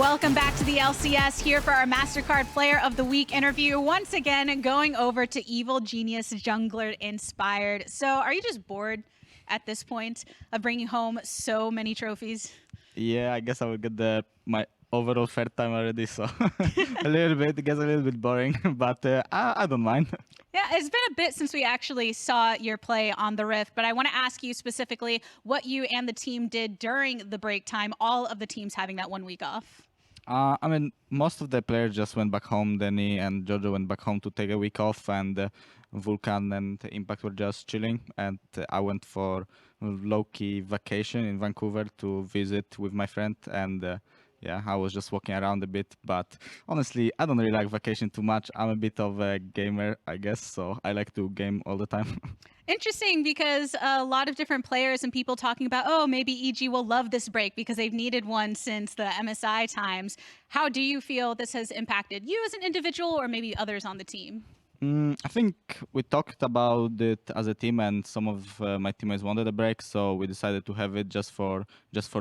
Welcome back to the LCS, here for our MasterCard Player of the Week interview. Once again, going over to Evil Genius Jungler Inspired. So are you just bored at this point of bringing home so many trophies? Yeah, I guess I will get my overall fair time already, so it gets a little bit boring, but I don't mind. Yeah, it's been a bit since we actually saw your play on the Rift, but I want to ask you specifically what you and the team did during the break time, all of the teams having that 1 week off. I mean, most of the players just went back home. Danny and Jojo went back home to take a week off, and Vulcan and Impact were just chilling. And I went for low-key vacation in Vancouver to visit with my friend. And yeah, I was just walking around a bit. But honestly, I don't really like vacation too much. I'm a bit of a gamer, I guess, so I like to game all the time. Interesting, because a lot of different players and people talking about, oh, maybe EG will love this break because they've needed one since the MSI times. How do you feel this has impacted you as an individual or maybe others on the team? I think we talked about it as a team, and some of my teammates wanted a break, so we decided to have it just for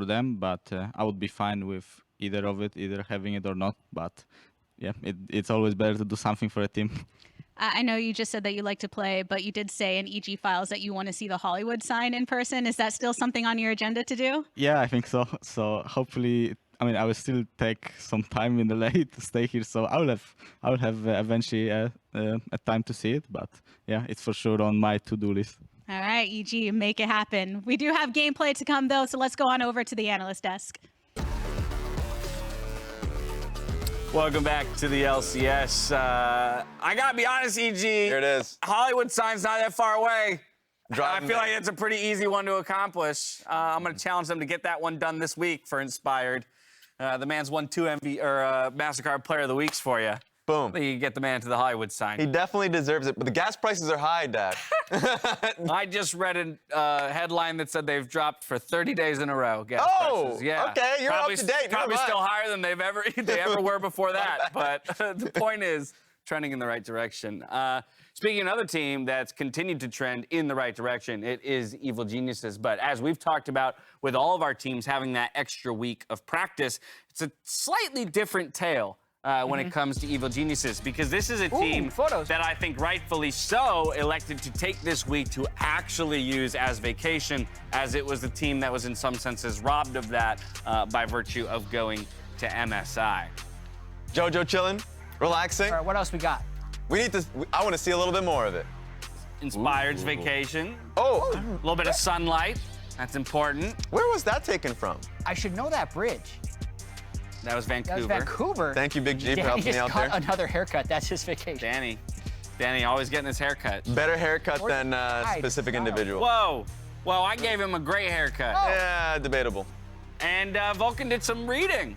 them. But I would be fine with either of it, either having it or not. But yeah, it's always better to do something for a team. I know you just said that you like to play, but you did say in EG Files that you want to see the Hollywood sign in person. Is that still something on your agenda to do? Yeah, I think so. So hopefully, I mean, I will still take some time in the late to stay here. So I will have eventually a time to see it. But yeah, it's for sure on my to-do list. All right, EG, make it happen. We do have gameplay to come, though, so let's go on over to the analyst desk. Welcome back to the LCS. I gotta be honest, EG. Here it is. Hollywood sign's not that far away. Driving I feel back. like it's a pretty easy one to accomplish. I'm gonna challenge them to get that one done this week for Inspired. The man's won 2 MasterCard Player of the Weeks for you. Boom. You get the man to the Hollywood sign. He definitely deserves it, but the gas prices are high, Dad. I just read a headline that said they've dropped for 30 days in a row. Gas prices. Yeah. Okay, you're probably, up to date. Probably Never mind. still higher than they ever were before that. But the point is, trending in the right direction. Speaking of another team that's continued to trend in the right direction, it is Evil Geniuses. But as we've talked about with all of our teams having that extra week of practice, it's a slightly different tale. When it comes to Evil Geniuses, because this is a team that I think rightfully so elected to take this week to actually use as vacation, as it was the team that was in some senses robbed of that by virtue of going to MSI. Jojo chilling, relaxing. All right, what else we got? We need to. I want to see a little bit more of it. Inspired's vacation. Oh, A little bit of sunlight. That's important. where was that taken from? I should know that bridge. That was Vancouver. That was Vancouver. Thank you, Big G, for Danny helping me just out got there. another haircut. That's his vacation. Danny always getting his haircut. Better haircut than specific individual. Whoa. Well, I gave him a great haircut. Yeah, debatable. And Vulcan did some reading.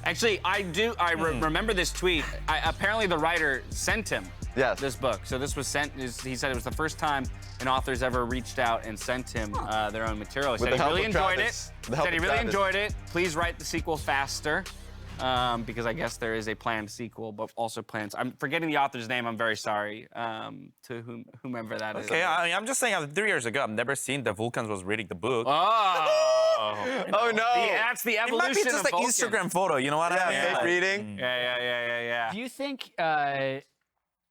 Actually, I remember this tweet. Apparently, the writer sent him this book. So this was sent. He said it was the first time an author's ever reached out and sent him their own material. He said he really enjoyed it. Said he really enjoyed it. Please write the sequel faster. Because I guess there is a planned sequel, but also plans. I'm forgetting the author's name. I'm very sorry to whomever that is. Okay, I mean, I'm just saying, 3 years ago, I've never seen the Vulcans was reading the book. Oh. Oh no! That's the evolution It might be just of an Vulcan. Instagram photo, you know what I mean? Fake reading. Yeah. Do you think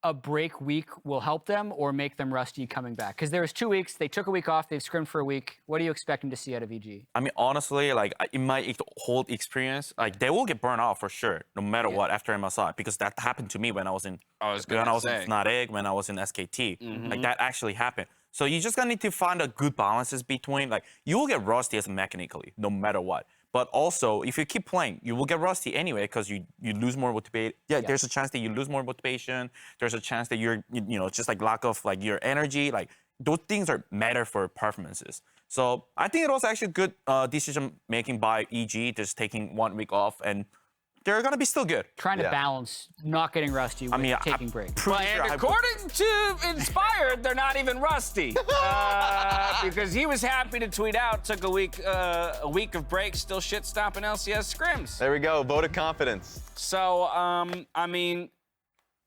a break week will help them or make them rusty coming back? Because there was 2 weeks. They took a week off. They've scrimmed for a week. What are you expecting to see out of EG? I mean, honestly, like, in my whole experience, like, they will get burned out for sure, no matter what, after MSI, because that happened to me when I was in Fnatic, when I was in SKT. Like, that actually happened. So you just gonna need to find a good balances between, like, you will get rusty as mechanically, no matter what. But also, if you keep playing, you will get rusty anyway because you lose more motivation. Yeah, there's a chance that you lose more motivation. There's a chance that you're, just like lack of like your energy. Like those things are matter for performances. So I think it was actually good decision making by EG, just taking 1 week off, and they're gonna be still good. Trying to balance not getting rusty with taking breaks. Well, and according to Inspired, they're not even rusty because he was happy to tweet out. Took a week of break, still shit stomping LCS scrims. There we go. Vote of confidence. So I mean,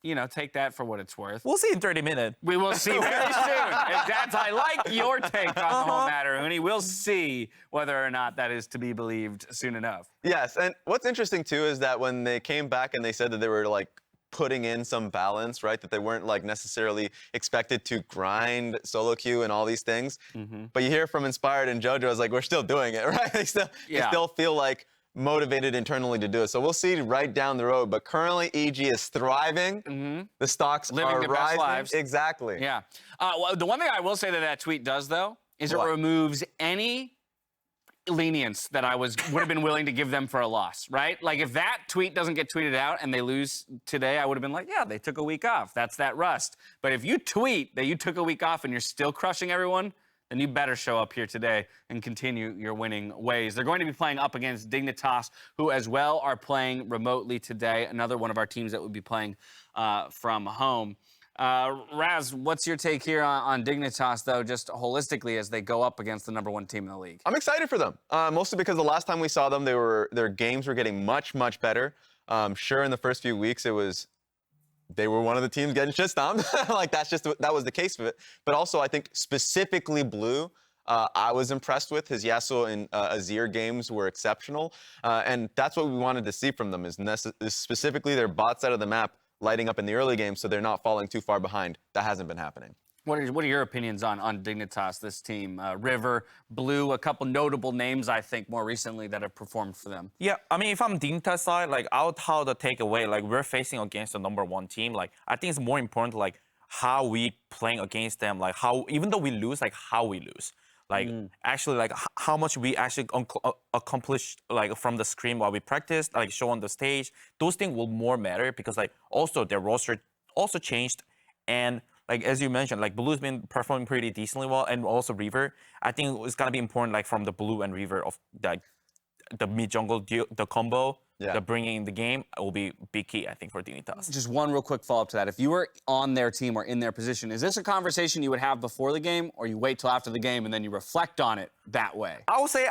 you know, take that for what it's worth. We'll see in 30 minutes. We will see very soon. That's, I like your take on the whole matter, Uni. We'll see whether or not that is to be believed soon enough. Yes, and what's interesting too is that when they came back and they said that they were like putting in some balance, right? That they weren't like necessarily expected to grind solo queue and all these things. But you hear from Inspired and JoJo is like, we're still doing it, right? They still feel like motivated internally to do it. So we'll see right down the road. But currently, EG is thriving. The stocks Living are their best rising. lives. Exactly. Yeah. Well, the one thing I will say that tweet does, though, is it removes any lenience that I would have been willing to give them for a loss, right? Like if that tweet doesn't get tweeted out and they lose today, I would have been like, yeah, they took a week off. That's that rust. But if you tweet that you took a week off and you're still crushing everyone, then you better show up here today and continue your winning ways. They're going to be playing up against Dignitas, who as well are playing remotely today. Another one of our teams that would be playing from home. Raz, what's your take here on Dignitas, though, just holistically as they go up against the #1 team in the league? I'm excited for them, mostly because the last time we saw them, their games were getting much, much better. Sure, in the first few weeks, they were one of the teams getting shit stomped. Like that was the case of it. But also, I think specifically Blue, I was impressed with. His Yasuo and Azir games were exceptional, and that's what we wanted to see from them. Is specifically their bot side of the map lighting up in the early game, so they're not falling too far behind. That hasn't been happening. What are your opinions on Dignitas, this team? River, Blue, a couple notable names, I think, more recently that have performed for them. Yeah, I mean, if I'm Dignitas side, like, I'll tell the takeaway, like, we're facing against the #1 team. Like, I think it's more important, like, how we playing against them, like, how, even though we lose, like, how we lose. Like, actually, like, how much we actually accomplish, like, from the screen while we practice, like, show on the stage. Those things will more matter because, like, also their roster also changed. And, like, as you mentioned, like, Blue's been performing pretty decently well, and also River. I think it's going to be important, like, from the Blue and River of, like, the mid-jungle, the combo, the bringing in the game will be big key, I think, for Dignitas. Just one real quick follow-up to that. If you were on their team or in their position, is this a conversation you would have before the game, or you wait till after the game and then you reflect on it that way? I would say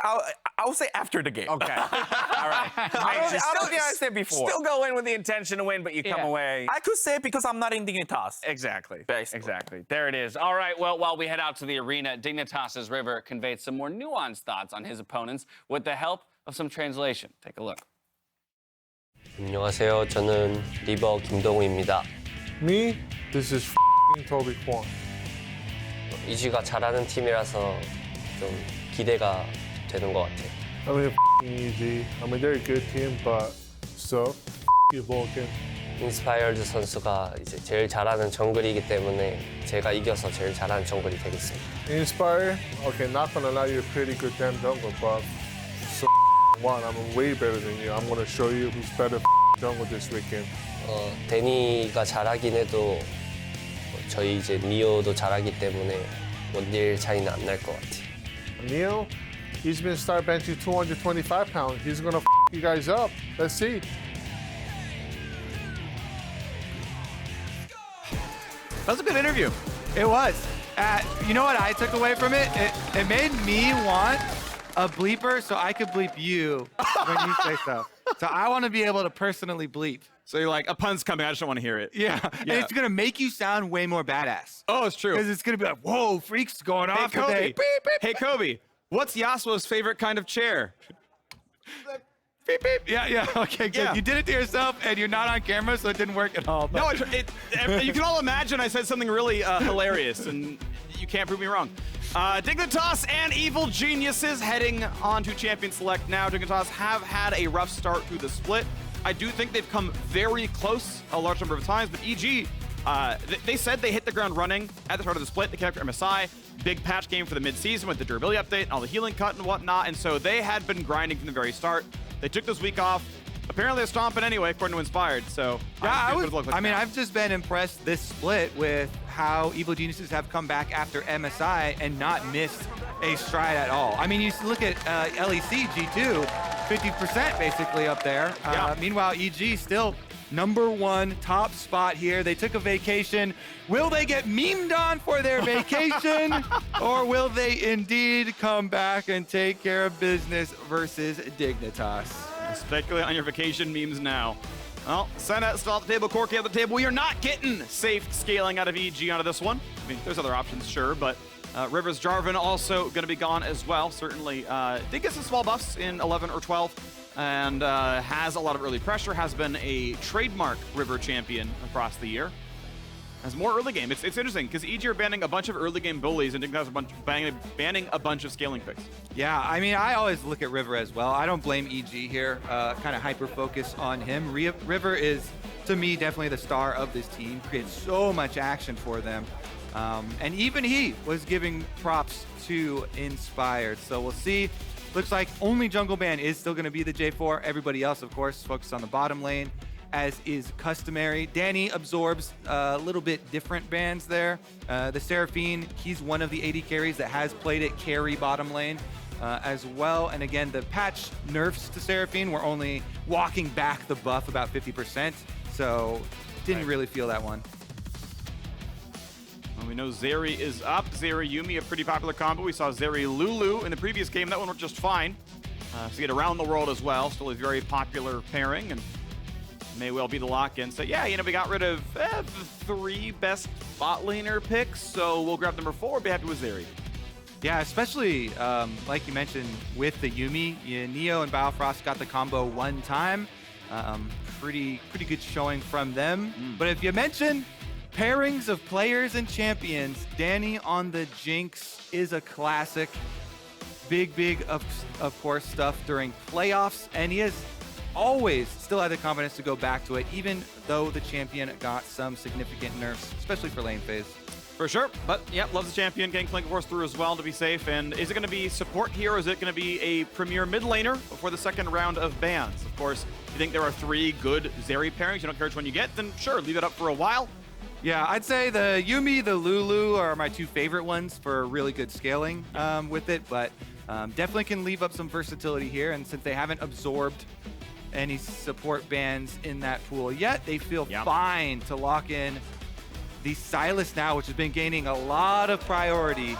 after the game. Okay. All right. I don't think I said before. Still go in with the intention to win, but you come away. I could say it because I'm not in Dignitas. Exactly. Basically. Exactly. There it is. All right. Well, while we head out to the arena, Dignitas' River conveyed some more nuanced thoughts on his opponents with the help of some translation. Take a look. 안녕하세요. 저는 리버 김동우입니다. Me, this is Toby Kwon. 이지가 잘하는 팀이라서 좀 기대가 되는 것 같아요. I mean, easy. I mean, they're a good team, but so you Vulcan. 인스파이어드 선수가 이제 제일 잘하는 정글이기 때문에 제가 이겨서 제일 잘하는 정글이 되겠습니다. Inspire, okay, not gonna lie, you're a pretty good damn jungle, but so one, I'm way better than you. I'm gonna show you who's better jungle this weekend. 데니가 잘하긴 해도 저희 이제 니오도 잘하기 때문에 원딜 차이는 안 날 것 같아요. Neo, he's been star benching 225 pounds. He's gonna you guys up. Let's see. That was a good interview. It was. You know what I took away from it? It made me want a bleeper so I could bleep you when you say stuff. So I want to be able to personally bleep. So you're like, a pun's coming, I just don't want to hear it. Yeah. And it's going to make you sound way more badass. Oh, it's true. Because it's going to be like, whoa, Phreak's going off today. Beep, beep. Hey, Kobe, what's Yasuo's favorite kind of chair? Beep, beep. Yeah, okay, good. Yeah. You did it to yourself, and you're not on camera, so it didn't work at all. No, you can all imagine I said something really hilarious, and you can't prove me wrong. Dignitas and Evil Geniuses heading on to Champion Select now. Dignitas have had a rough start through the split. I do think they've come very close a large number of times, but EG, they said they hit the ground running at the start of the split. They came after MSI. Big patch game for the mid-season with the durability update and all the healing cut and whatnot, and so they had been grinding from the very start. They took this week off. Apparently they're stomping anyway, according to Inspired, so... Yeah, I've just been impressed this split with how Evil Geniuses have come back after MSI and not missed a stride at all. I mean, you look at LEC, G2, 50% basically up there. Meanwhile, EG still #1 top spot here. They took a vacation. Will they get memed on for their vacation? Or will they indeed come back and take care of business versus Dignitas? Speculate on your vacation memes now. Well, Senna still at the table, Corky at the table. We are not getting safe scaling out of EG onto this one. I mean, there's other options, sure, but Rivers Jarvan also going to be gone as well. Certainly did get some small buffs in 11 or 12 and has a lot of early pressure, has been a trademark River champion across the year. Has more early game. It's interesting because EG are banning a bunch of early game bullies and Dignitas banning a bunch of scaling picks. Yeah, I mean, I always look at River as well. I don't blame EG here. Kind of hyper-focus on him. River is, to me, definitely the star of this team. Creates so much action for them. And even he was giving props to Inspired. So we'll see. Looks like only jungle ban is still going to be the J4. Everybody else, of course, focused on the bottom lane, as is customary. Danny absorbs a little bit different bans there. The Seraphine, he's one of the AD carries that has played it carry bottom lane as well. And again, the patch nerfs to Seraphine were only walking back the buff about 50%. So didn't really feel that one. Well, we know Zeri is up. Zeri Yuumi, a pretty popular combo. We saw Zeri Lulu in the previous game. That one worked just fine. So get around the world as well. Still a very popular pairing and may well be the lock-in. So yeah, you know, we got rid of the 3 best bot laner picks. So we'll grab number 4. Be happy with Zeri. Yeah, especially like you mentioned with the Yuumi, Neo and Biofrost got the combo one time. Pretty good showing from them. But if you mention pairings of players and champions, Danny on the Jinx is a classic. Big of course stuff during playoffs, and he has always still had the confidence to go back to it, even though the champion got some significant nerfs, especially for lane phase. For sure, but yeah, loves the champion. Gangplank, of course, through as well to be safe. And is it going to be support here, or is it going to be a premier mid laner before the second round of bans? Of course, if you think there are 3 good Zeri pairings, you don't care which one you get, then sure, leave it up for a while. Yeah, I'd say the Yuumi, the Lulu are my 2 favorite ones for really good scaling with it, but definitely can leave up some versatility here. And since they haven't absorbed any support bans in that pool yet, they feel fine to lock in the Sylas now, which has been gaining a lot of priority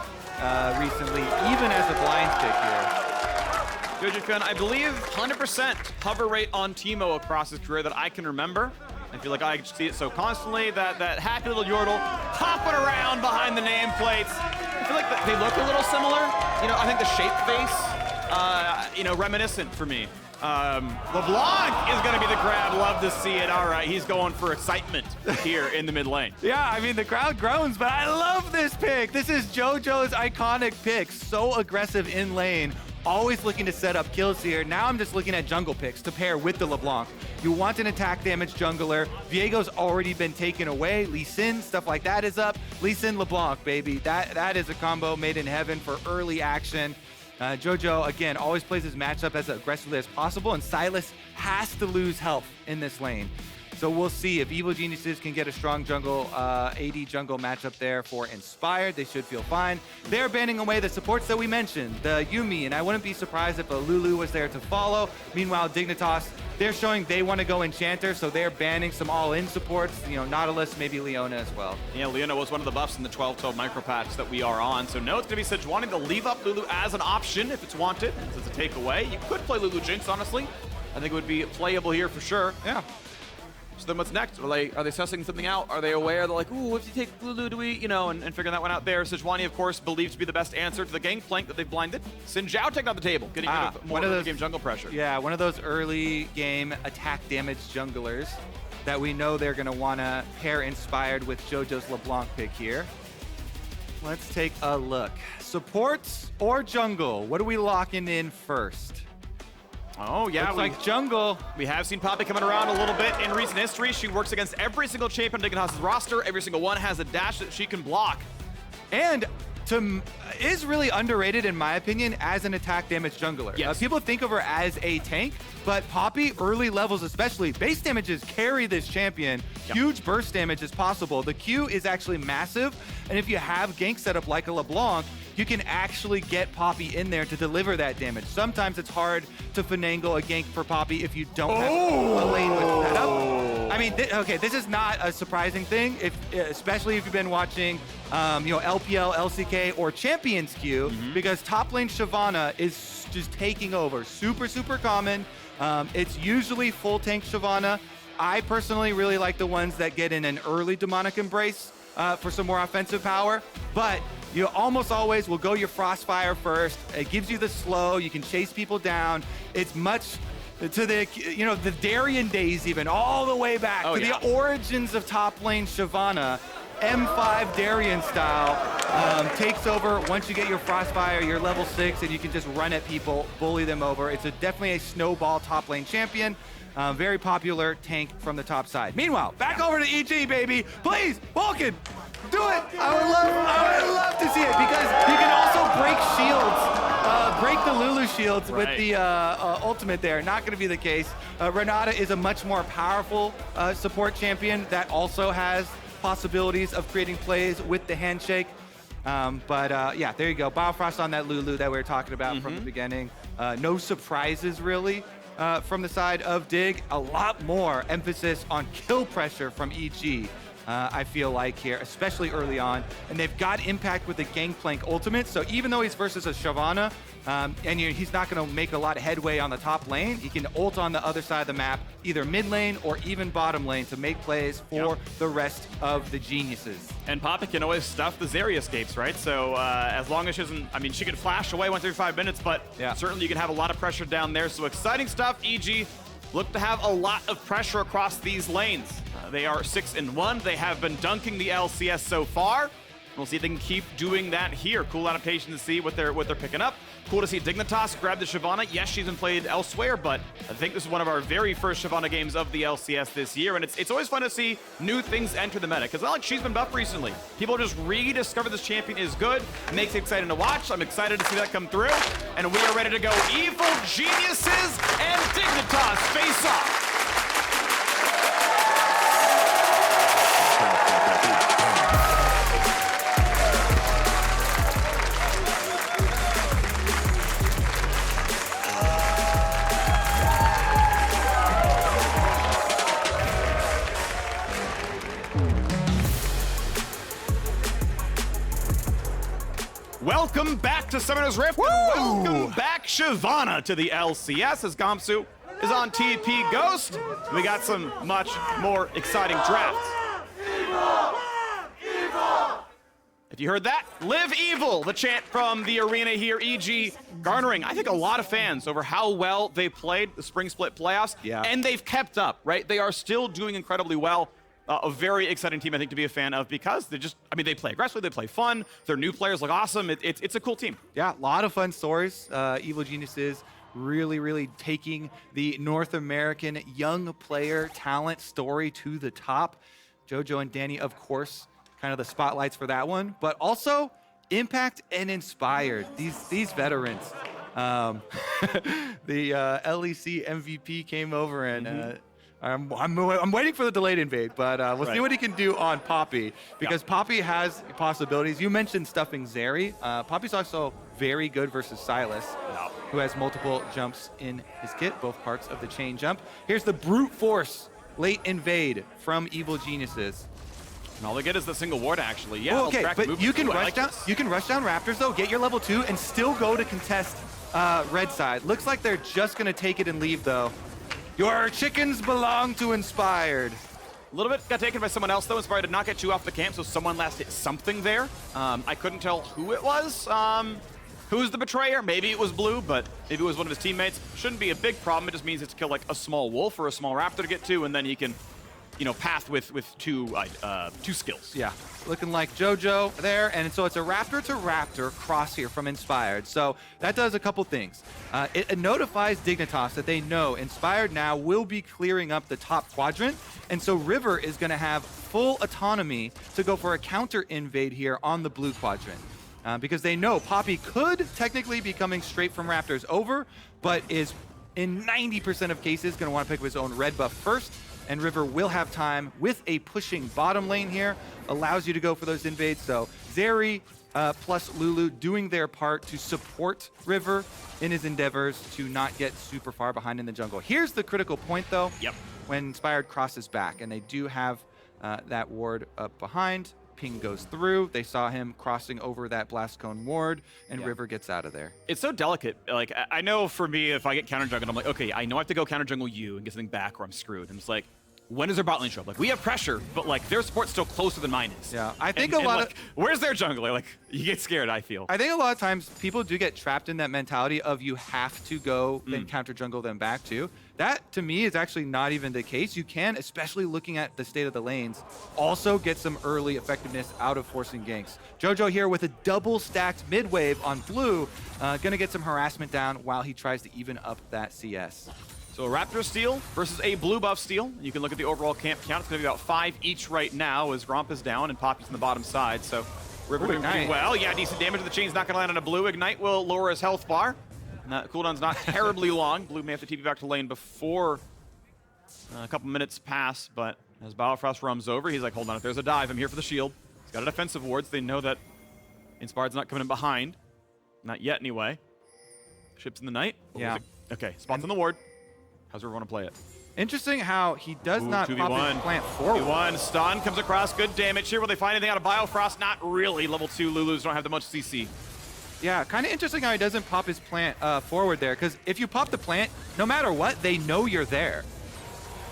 recently, even as a blind pick here. jojopyun, I believe 100% hover rate on Teemo across his career that I can remember. I feel like I see it so constantly, that happy little Yordle hopping around behind the nameplates. I feel like they look a little similar. You know, I think the shape face, you know, reminiscent for me. Leblanc is going to be the grab. Love to see it. All right, he's going for excitement here in the mid lane. Yeah, I mean, the crowd groans, but I love this pick. This is JoJo's iconic pick. So aggressive in lane. Always looking to set up kills here. Now I'm just looking at jungle picks to pair with the Leblanc. You want an attack damage jungler. Viego's already been taken away. Lee Sin, stuff like that is up. Lee Sin, LeBlanc, baby. That is a combo made in heaven for early action. JoJo, again, always plays his matchup as aggressively as possible, and Sylas has to lose health in this lane. So we'll see if Evil Geniuses can get a strong jungle, AD jungle matchup there for Inspired. They should feel fine. They're banning away the supports that we mentioned, the Yuumi, and I wouldn't be surprised if a Lulu was there to follow. Meanwhile, Dignitas, they're showing they want to go Enchanter, so they're banning some all-in supports, you know, Nautilus, maybe Leona as well. Yeah, Leona was one of the buffs in the 12-12 micro patch that we are on, so no, it's going to be Sij wanting to leave up Lulu as an option if it's wanted, as it's a takeaway. You could play Lulu Jinx, honestly. I think it would be playable here for sure. Yeah. So then what's next? Are they sussing something out? Are they aware? They're like, ooh, if you take Lulu, do we, you know, and figuring that one out there. Sejuani, of course, believed to be the best answer to the Gangplank that they've blinded. Sin Zhao taking on the table, getting rid of more early game jungle pressure. Yeah, one of those early game attack damage junglers that we know they're going to want to pair Inspired with JoJo's LeBlanc pick here. Let's take a look. Supports or jungle? What are we locking in first? Oh, yeah. Looks like jungle. We have seen Poppy coming around a little bit in recent history. She works against every single champion on Dignitas' roster. Every single one has a dash that she can block. And is really underrated, in my opinion, as an attack damage jungler. Yes. People think of her as a tank, but Poppy, early levels especially, base damages carry this champion. Yep. Huge burst damage is possible. The Q is actually massive, and if you have gank setup like a LeBlanc, you can actually get Poppy in there to deliver that damage. Sometimes it's hard to finagle a gank for Poppy if you don't have a lane with setup. I mean, okay, this is not a surprising thing, especially if you've been watching, you know, LPL, LCK, or Champions Q, because top lane Shyvana is just taking over. Super common. It's usually full tank Shyvana. I personally really like the ones that get in an early demonic embrace for some more offensive power, but you almost always will go your Frostfire first. It gives you the slow, you can chase people down. It's much to the, the Darien days even, all the way back to the origins of top lane Shyvana. M5 Darien style takes over once you get your Frostfire, you're level 6, and you can just run at people, bully them over. It's definitely a snowball top lane champion. Very popular tank from the top side. Meanwhile, back over to EG, baby. Please, Vulcan, do it. I would love to see it because you can also break shields, break the Lulu shields with the ultimate there. Not going to be the case. Renata is a much more powerful support champion that also has possibilities of creating plays with the handshake. Yeah, there you go. Biofrost on that Lulu that we were talking about from the beginning. No surprises really from the side of Dig. A lot more emphasis on kill pressure from EG. I feel like here, especially early on. And they've got impact with the Gangplank ultimate. So even though he's versus a Shyvana, and he's not going to make a lot of headway on the top lane, he can ult on the other side of the map, either mid lane or even bottom lane to make plays for the rest of the geniuses. And Poppy can always stuff the Zeri escapes, right? So as long as she doesn't, I mean, she can flash away once every 5 minutes, but certainly you can have a lot of pressure down there. So exciting stuff. EG look to have a lot of pressure across these lanes. They are 6-1. They have been dunking the LCS so far. We'll see if they can keep doing that here. Cool adaptation to see what they're picking up. Cool to see Dignitas grab the Shyvana. Yes, she's been played elsewhere, but I think this is one of our very first Shyvana games of the LCS this year, and it's always fun to see new things enter the meta, because it's not like she's been buffed recently. People just rediscover this champion is good. Makes it exciting to watch. I'm excited to see that come through, and we are ready to go. Evil Geniuses and Dignitas face off. Welcome back to Summoner's Rift. Welcome back, Shyvana, to the LCS as Gamsu is on TP Ghost. We got some much more exciting drafts. If you heard that, live evil, the chant from the arena here. EG garnering, I think, a lot of fans over how well they played the Spring Split playoffs. And they've kept up, right? They are still doing incredibly well. A very exciting team, I think, to be a fan of because they just, I mean, they play aggressively, they play fun. Their new players look awesome. It's a cool team. Yeah, a lot of fun stories. Evil Geniuses really taking the North American young player talent story to the top. Jojo and Danny, of course, kind of the spotlights for that one, but also impact and inspired. These veterans. The LEC MVP came over and I'm waiting for the delayed invade, but we'll see what he can do on Poppy, because Poppy has possibilities. You mentioned stuffing Zeri. Poppy's also very good versus Sylas, who has multiple jumps in his kit, both parts of the chain jump. Here's the brute force late invade from Evil Geniuses. And all they get is the single ward, actually. Yeah, well, okay, but you can rush down. You can rush down Raptors though, get your level 2, and still go to contest red side. Looks like they're just gonna take it and leave though. Your chickens belong to Inspired. A little bit got taken by someone else, though. Inspired did not get you off the camp, so someone last hit something there. I couldn't tell who it was. Who's the betrayer? Maybe it was Blue, but maybe it was one of his teammates. Shouldn't be a big problem. It just means it's to kill like a small wolf or a small raptor to get to, and then he can, path with two skills. Yeah, looking like Jojo there, and so it's a raptor to raptor cross here from Inspired. So that does a couple things. It notifies Dignitas that they know Inspired now will be clearing up the top quadrant, and so River is going to have full autonomy to go for a counter invade here on the blue quadrant. Because they know Poppy could technically be coming straight from Raptors over, but is in 90% of cases going to want to pick up his own red buff first, and River will have time with a pushing bottom lane here, allows you to go for those invades. So Zeri plus Lulu doing their part to support River in his endeavors to not get super far behind in the jungle. Here's the critical point though, when Inspired crosses back, and they do have that ward up behind. Ping goes through. They saw him crossing over that blast cone ward, and River gets out of there. It's so delicate. Like, I know for me, if I get counter jungled, I'm like, okay, I know I have to go counter jungle you and get something back, or I'm screwed. And it's like, when does their bot lane show up? Like, we have pressure, but like their support's still closer than mine is. Yeah, I think And a lot like, where's their jungler? Like, you get scared, I feel. I think a lot of times people do get trapped in that mentality of you have to go then counter jungle them back too. That to me is actually not even the case. You can, especially looking at the state of the lanes, also get some early effectiveness out of forcing ganks. Jojo here with a double stacked mid wave on blue, gonna get some harassment down while he tries to even up that CS. So a Raptor steal versus a blue buff steal. You can look at the overall camp count. It's going to be about 5 each right now as Gromp is down and Poppy's on the bottom side. So River doing pretty well. Yeah, decent damage to the chain's not going to land on a blue. Ignite will lower his health bar. Cooldown's not terribly long. Blue may have to TP back to lane before a couple minutes pass, but as Biofrost roams over, he's like, hold on, if there's a dive, I'm here for the shield. He's got a defensive ward, so they know that Inspired's not coming in behind. Not yet, anyway. Ships in the night. Yeah. Okay, spots on the ward. How's everyone want to play it? Interesting how he does not 2v1. pop his plant forward. 2v1, stun comes across, good damage here. Will they find anything out of Biofrost? Not really. Level 2 Lulus don't have that much CC. Yeah, kind of interesting how he doesn't pop his plant forward there, because if you pop the plant, no matter what, they know you're there.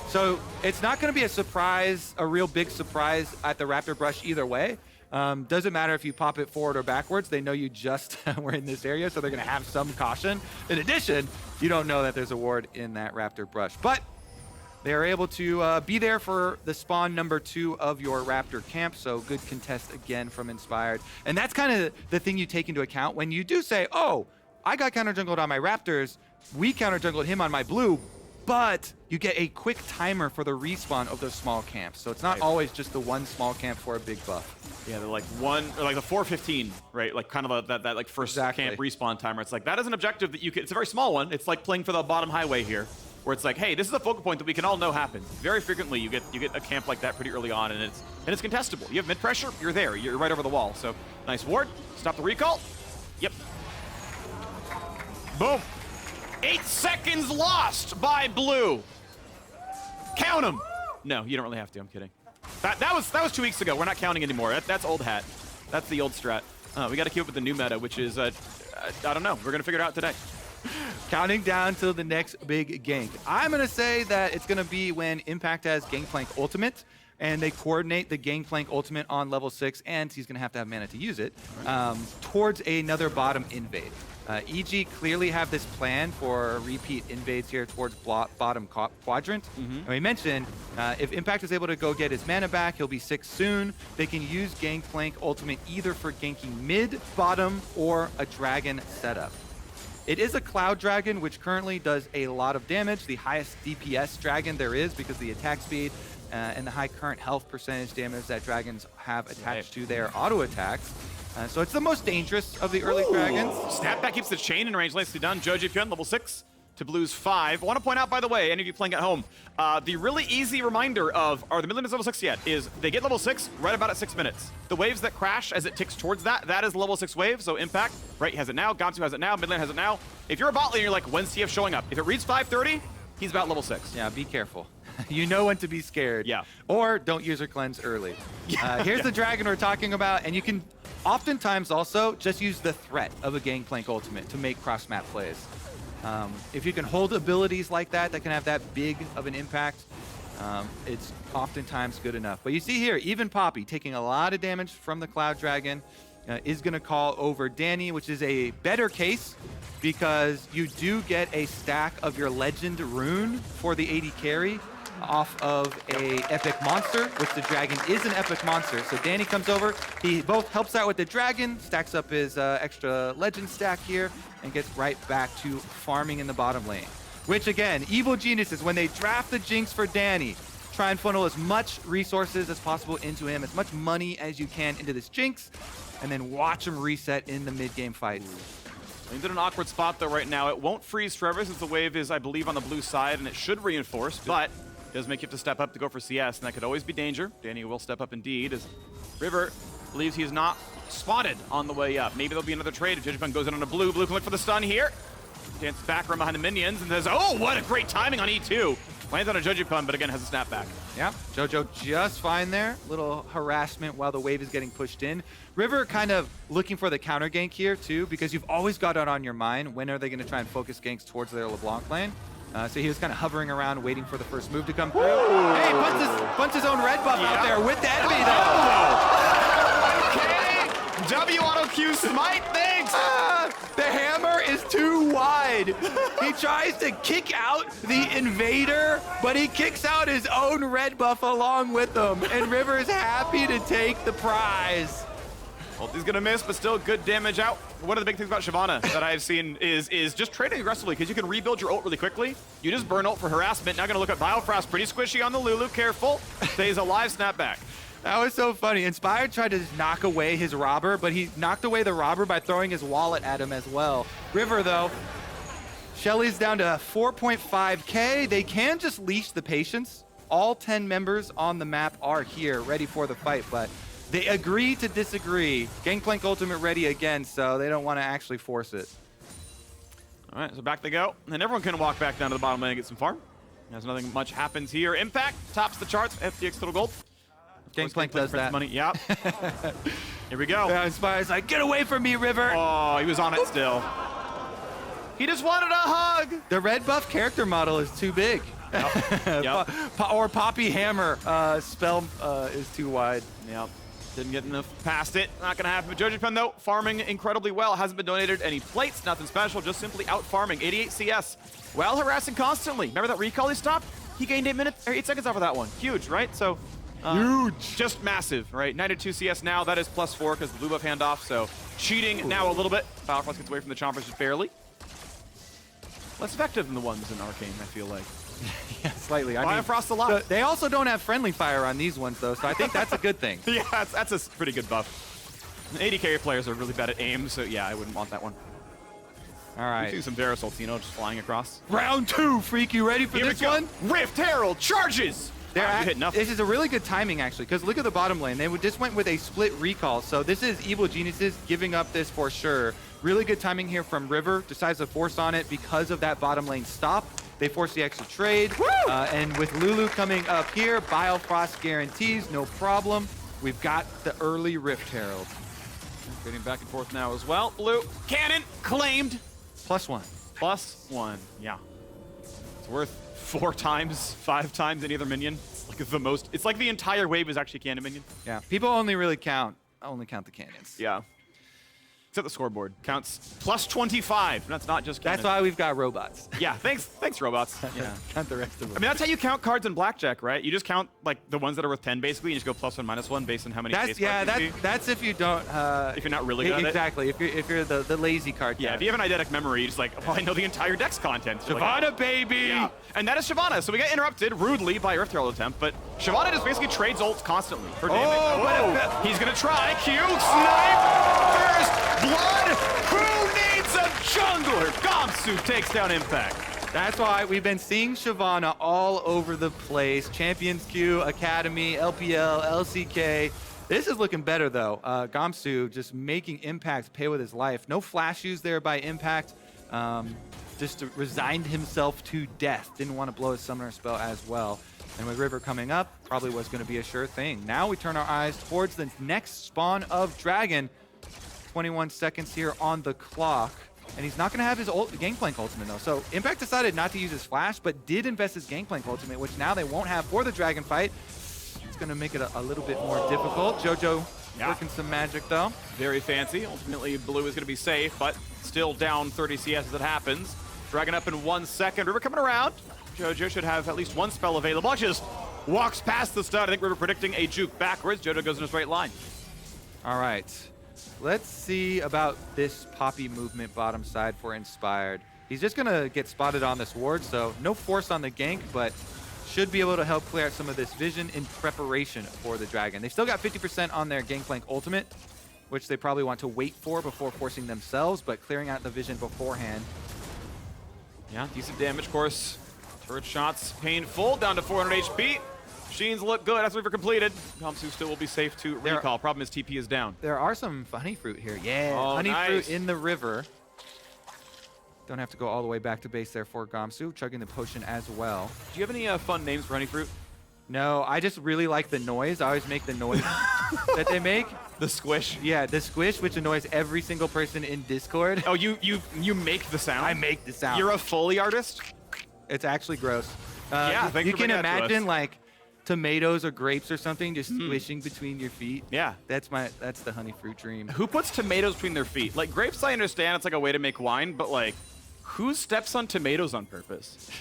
So it's not going to be a surprise, a real big surprise at the Raptor Brush either way. Doesn't matter if you pop it forward or backwards. They know you just were in this area, so they're going to have some caution. In addition, you don't know that there's a ward in that Raptor Brush. But they are able to be there for the spawn number 2 of your Raptor camp, so good contest again from Inspired. And that's kind of the thing you take into account when you do say, oh, I got counter jungled on my Raptors, we counter jungled him on my blue, but you get a quick timer for the respawn of those small camps. So it's not always just the one small camp for a big buff. Yeah, they're like the 4:15, right? Like kind of that like first camp respawn timer. It's like that is an objective that you can. It's a very small one. It's like playing for the bottom highway here, where it's like, hey, this is a focal point that we can all know happens. Very frequently, you get a camp like that pretty early on, and it's contestable. You have mid pressure, you're there, you're right over the wall. So nice ward. Stop the recall. Yep. Boom. 8 seconds lost by blue. Count them. No, you don't really have to. I'm kidding. That was 2 weeks ago. We're not counting anymore. That's old hat. That's the old strat. We got to keep up with the new meta, which is I don't know. We're gonna figure it out today. Counting down to the next big gank. I'm gonna say that it's gonna be when Impact has Gangplank ultimate, and they coordinate the Gangplank ultimate on level 6, and he's gonna have to have mana to use it, towards another bottom invade. EG clearly have this plan for repeat invades here towards bottom quadrant. And we mentioned, if Impact is able to go get his mana back, he'll be 6 soon. They can use Gangplank ultimate either for ganking mid, bottom, or a dragon setup. It is a Cloud Dragon, which currently does a lot of damage, the highest DPS dragon there is because of the attack speed and the high current health percentage damage that dragons have attached to their auto attacks. So it's the most dangerous of the early dragons. Snapback keeps the chain in range. Nicely done. jojopyun, level 6 to Blue's 5. I want to point out, by the way, any of you playing at home, the really easy reminder of, are the mid laners level 6 yet, is they get level 6 right about at 6 minutes. The waves that crash as it ticks towards that is the level 6 wave. So Impact, right, has it now. Gamsu has it now. Mid lane has it now. If you're a bot lane, you're like, when's TF showing up? If it reads 5:30, he's about level 6. Yeah, be careful. You know when to be scared. Yeah. Or don't user cleanse early. Here's the dragon we're talking about, and you can oftentimes also just use the threat of a Gangplank ultimate to make cross-map plays. If you can hold abilities like that can have that big of an impact, it's oftentimes good enough. But you see here, even Poppy taking a lot of damage from the Cloud Dragon is going to call over Danny, which is a better case because you do get a stack of your Legend rune for the AD carry off of a epic monster, which the dragon is an epic monster. So Danny comes over, he both helps out with the dragon, stacks up his extra legend stack here, and gets right back to farming in the bottom lane. Which again, evil geniuses, when they draft the Jinx for Danny, try and funnel as much resources as possible into him, as much money as you can into this Jinx, and then watch him reset in the mid-game fights. He's in an awkward spot though right now. It won't freeze forever since the wave is, I believe, on the blue side, and it should reinforce, but it does make you have to step up to go for CS, and that could always be danger. Danny will step up indeed, as River believes he's not spotted on the way up. Maybe there'll be another trade if jojopyun goes in on a blue. Blue can look for the stun here. Dances back around behind the minions and says, oh, what a great timing on E2. Lands on a jojopyun, but again has a snapback. Yeah, Jojo just fine there. Little harassment while the wave is getting pushed in. River kind of looking for the counter gank here too, because you've always got it on your mind. When are they going to try and focus ganks towards their LeBlanc lane? So he was kind of hovering around, waiting for the first move to come through. Hey, punts his own red buff out there with the enemy, though. Okay. W auto Q smite, thanks. The hammer is too wide. He tries to kick out the invader, but he kicks out his own red buff along with him. And River is happy to take the prize. Ulti's gonna miss, but still good damage out. One of the big things about Shyvana that I've seen is just trading aggressively, because you can rebuild your ult really quickly. You just burn ult for harassment. Now gonna look at Biofrost, pretty squishy on the Lulu, careful. Stays alive, snap back. That was so funny. Inspired tried to just knock away his robber, but he knocked away the robber by throwing his wallet at him as well. River, though, Shelly's down to 4.5K. They can just leash the patience. All 10 members on the map are here, ready for the fight, but they agree to disagree. Gangplank ultimate ready again, so they don't want to actually force it. All right, so back they go. And everyone can walk back down to the bottom lane and get some farm. As nothing much happens here. Impact tops the charts, FTX total gold. Gangplank does that. Money. Yep. Here we go. Yeah, Inspired's like, get away from me, River. Oh, he was on it still. He just wanted a hug. The red buff character model is too big. Yep. Or Poppy Hammer spell is too wide. Yep. Didn't get enough past it. Not gonna happen. But jojopyun, though, farming incredibly well. Hasn't been donated any plates, nothing special, just simply out farming. 88 CS while harassing constantly. Remember that recall he stopped? He gained 8 seconds off of that one. Huge, right? So huge. Just massive, right? 92 CS now. That is +4 because the blue buff handoff. So cheating now a little bit. Biofrost gets away from the chompers just barely. Less effective than the ones in Arcane, I feel like. Yeah, slightly. Biofrost a lot. They also don't have friendly fire on these ones, though, so I think that's a good thing. Yeah, that's a pretty good buff. AD carry players are really bad at aim, so yeah, I wouldn't want that one. All right. We do some Varus Ultino just flying across. Round 2, Phreak, you ready for Here this one? Rift Herald charges! You hit nothing. This is a really good timing, actually, because look at the bottom lane. They just went with a split recall, so this is Evil Geniuses giving up this for sure. Really good timing here from River. Decides to force on it because of that bottom lane stop. They force the extra trade. And with Lulu coming up here, Biofrost guarantees, no problem. We've got the early Rift Herald. Getting back and forth now as well. Blue cannon claimed. +1. +1, yeah. It's worth 4 times, 5 times any other minion. Like the most. It's like the entire wave is actually cannon minion. Yeah, people only count the cannons. Yeah. Except the scoreboard counts +25. That's not just cannons. That's why we've got robots. Yeah, thanks robots. Yeah. Count the rest of them. I mean, that's how you count cards in blackjack, right? You just count like the ones that are worth 10 basically, and you just go +1, -1 based on how many. That's if you don't. If you're not really good at it. Exactly. If you're the lazy card. Yeah. If you have an eidetic memory, you're just like, well, I know the entire deck's content. Shyvana, baby. Yeah. And that is Shyvana. So we get interrupted rudely by a Rift Herald attempt, but Shyvana just basically trades ults constantly for damage. He's gonna try. Q snipe. First blood. Who needs a jungler? Gamsu takes down Impact. That's why we've been seeing Shyvana all over the place. Champions Q, Academy, LPL, LCK. This is looking better, though. Gamsu just making Impact pay with his life. No flash use there by Impact. Just resigned himself to death. Didn't want to blow his summoner spell as well. And with River coming up, probably was going to be a sure thing. Now we turn our eyes towards the next spawn of Dragon. 21 seconds here on the clock. And he's not going to have his Gangplank ultimate, though. So Impact decided not to use his flash, but did invest his Gangplank ultimate, which now they won't have for the Dragon fight. It's going to make it a little bit more difficult. Jojo working some magic, though. Very fancy. Ultimately, Blue is going to be safe, but still down 30 CS as it happens. Dragon up in 1 second. River coming around. Jojo should have at least one spell available. Just walks past the stun. I think River predicting a juke backwards. Jojo goes in a straight line. All right. Let's see about this Poppy movement bottom side for Inspired. He's just going to get spotted on this ward, so no force on the gank, but should be able to help clear out some of this vision in preparation for the Dragon. They still got 50% on their Gangplank ultimate, which they probably want to wait for before forcing themselves, but clearing out the vision beforehand. Yeah, decent damage, of course. Turret shots, painful, down to 400 HP. Machines look good. That's River completed. Gamsu still will be safe to recall. Problem is TP is down. There are some honey fruit here. Yeah, honey fruit in the river. Don't have to go all the way back to base there for Gamsu, chugging the potion as well. Do you have any fun names for honey fruit? No, I just really like the noise. I always make the noise that they make. The squish? Yeah, the squish, which annoys every single person in Discord. Oh, you make the sound? I make the sound. You're a Foley artist? It's actually gross. Yeah, thanks you for can bringing that to imagine us. like tomatoes or grapes or something just squishing between your feet. Yeah. That's the honey fruit dream. Who puts tomatoes between their feet? Like grapes, I understand it's like a way to make wine, but like, who steps on tomatoes on purpose?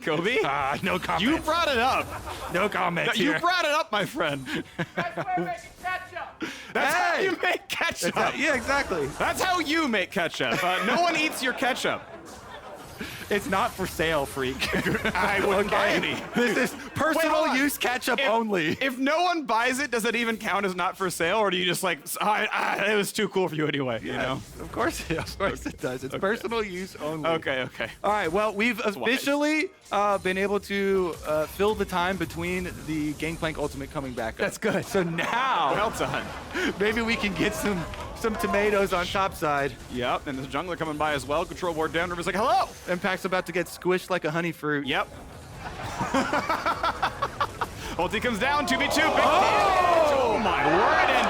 Kobe? No comment. You brought it up. No comments You here. brought it up, my friend. That's how you make ketchup. Yeah, exactly. That's how you make ketchup. No one eats your ketchup. It's not for sale, Phreak. I wouldn't buy any. This is hold personal on. use ketchup only. If no one buys it, does it even count as not for sale, or do you just like, it was too cool for you anyway? You know? Of course it does. It's personal use only. Okay. All right, well, we've officially been able to fill the time between the Gangplank Ultimate coming back up. That's good. So now, Well done. maybe we can get some tomatoes on top side. Yep, and there's a jungler coming by as well. Control ward down. River's like, hello. Impact's about to get squished like a honey fruit. Yep. Ulti comes down, 2v2. Big damage. Oh my word. And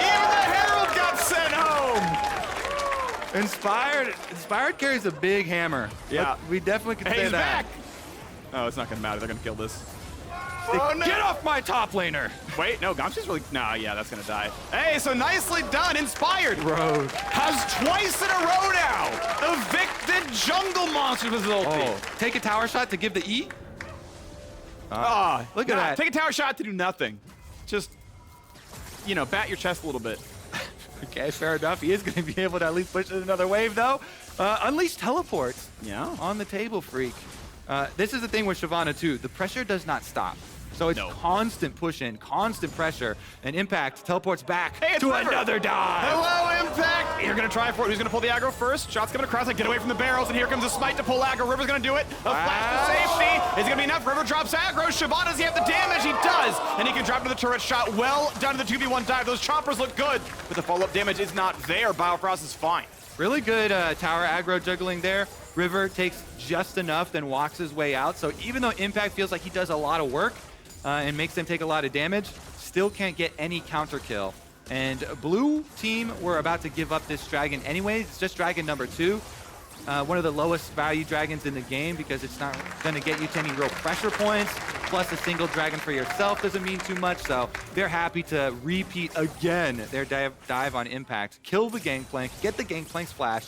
even the Herald got sent home. Inspired carries a big hammer. Yeah. We definitely can Hey, say he's that. back. Oh, it's not going to matter. They're going to kill this. Get off my top laner. Wait, no, Gamsu's really... Nah, yeah, that's going to die. Hey, so nicely done. Inspired. Road. Has twice in a row now evicted jungle monsters with his ulti. Take a tower shot to give the E. Look at that. Take a tower shot to do nothing. Just, you know, bat your chest a little bit. Okay, fair enough. He is going to be able to at least push in another wave, though. Unleash teleports. Yeah. On the table, Phreak. This is the thing with Shyvana, too. The pressure does not stop. So it's constant push in, constant pressure, and Impact teleports back to another dive. Hello, Impact! You're gonna try for it. Who's gonna pull the aggro first? Shots coming across. Like, get away from the barrels, and here comes a smite to pull aggro. River's gonna do it. A flash to safety. Is it gonna be enough? River drops aggro. Shyvana, does he have the damage? He does, and he can drop to the turret shot. Well done to the 2v1 dive. Those choppers look good, but the follow-up damage is not there. Biofrost is fine. Really good tower aggro juggling there. River takes just enough, then walks his way out. So even though Impact feels like he does a lot of work and makes them take a lot of damage, still can't get any counter kill. And blue team were about to give up this dragon anyways. It's just dragon number 2. One of the lowest value dragons in the game because it's not going to get you to any real pressure points. Plus a single dragon for yourself doesn't mean too much. So they're happy to repeat again their dive on Impact. Kill the Gangplank, get the Gangplank's flash,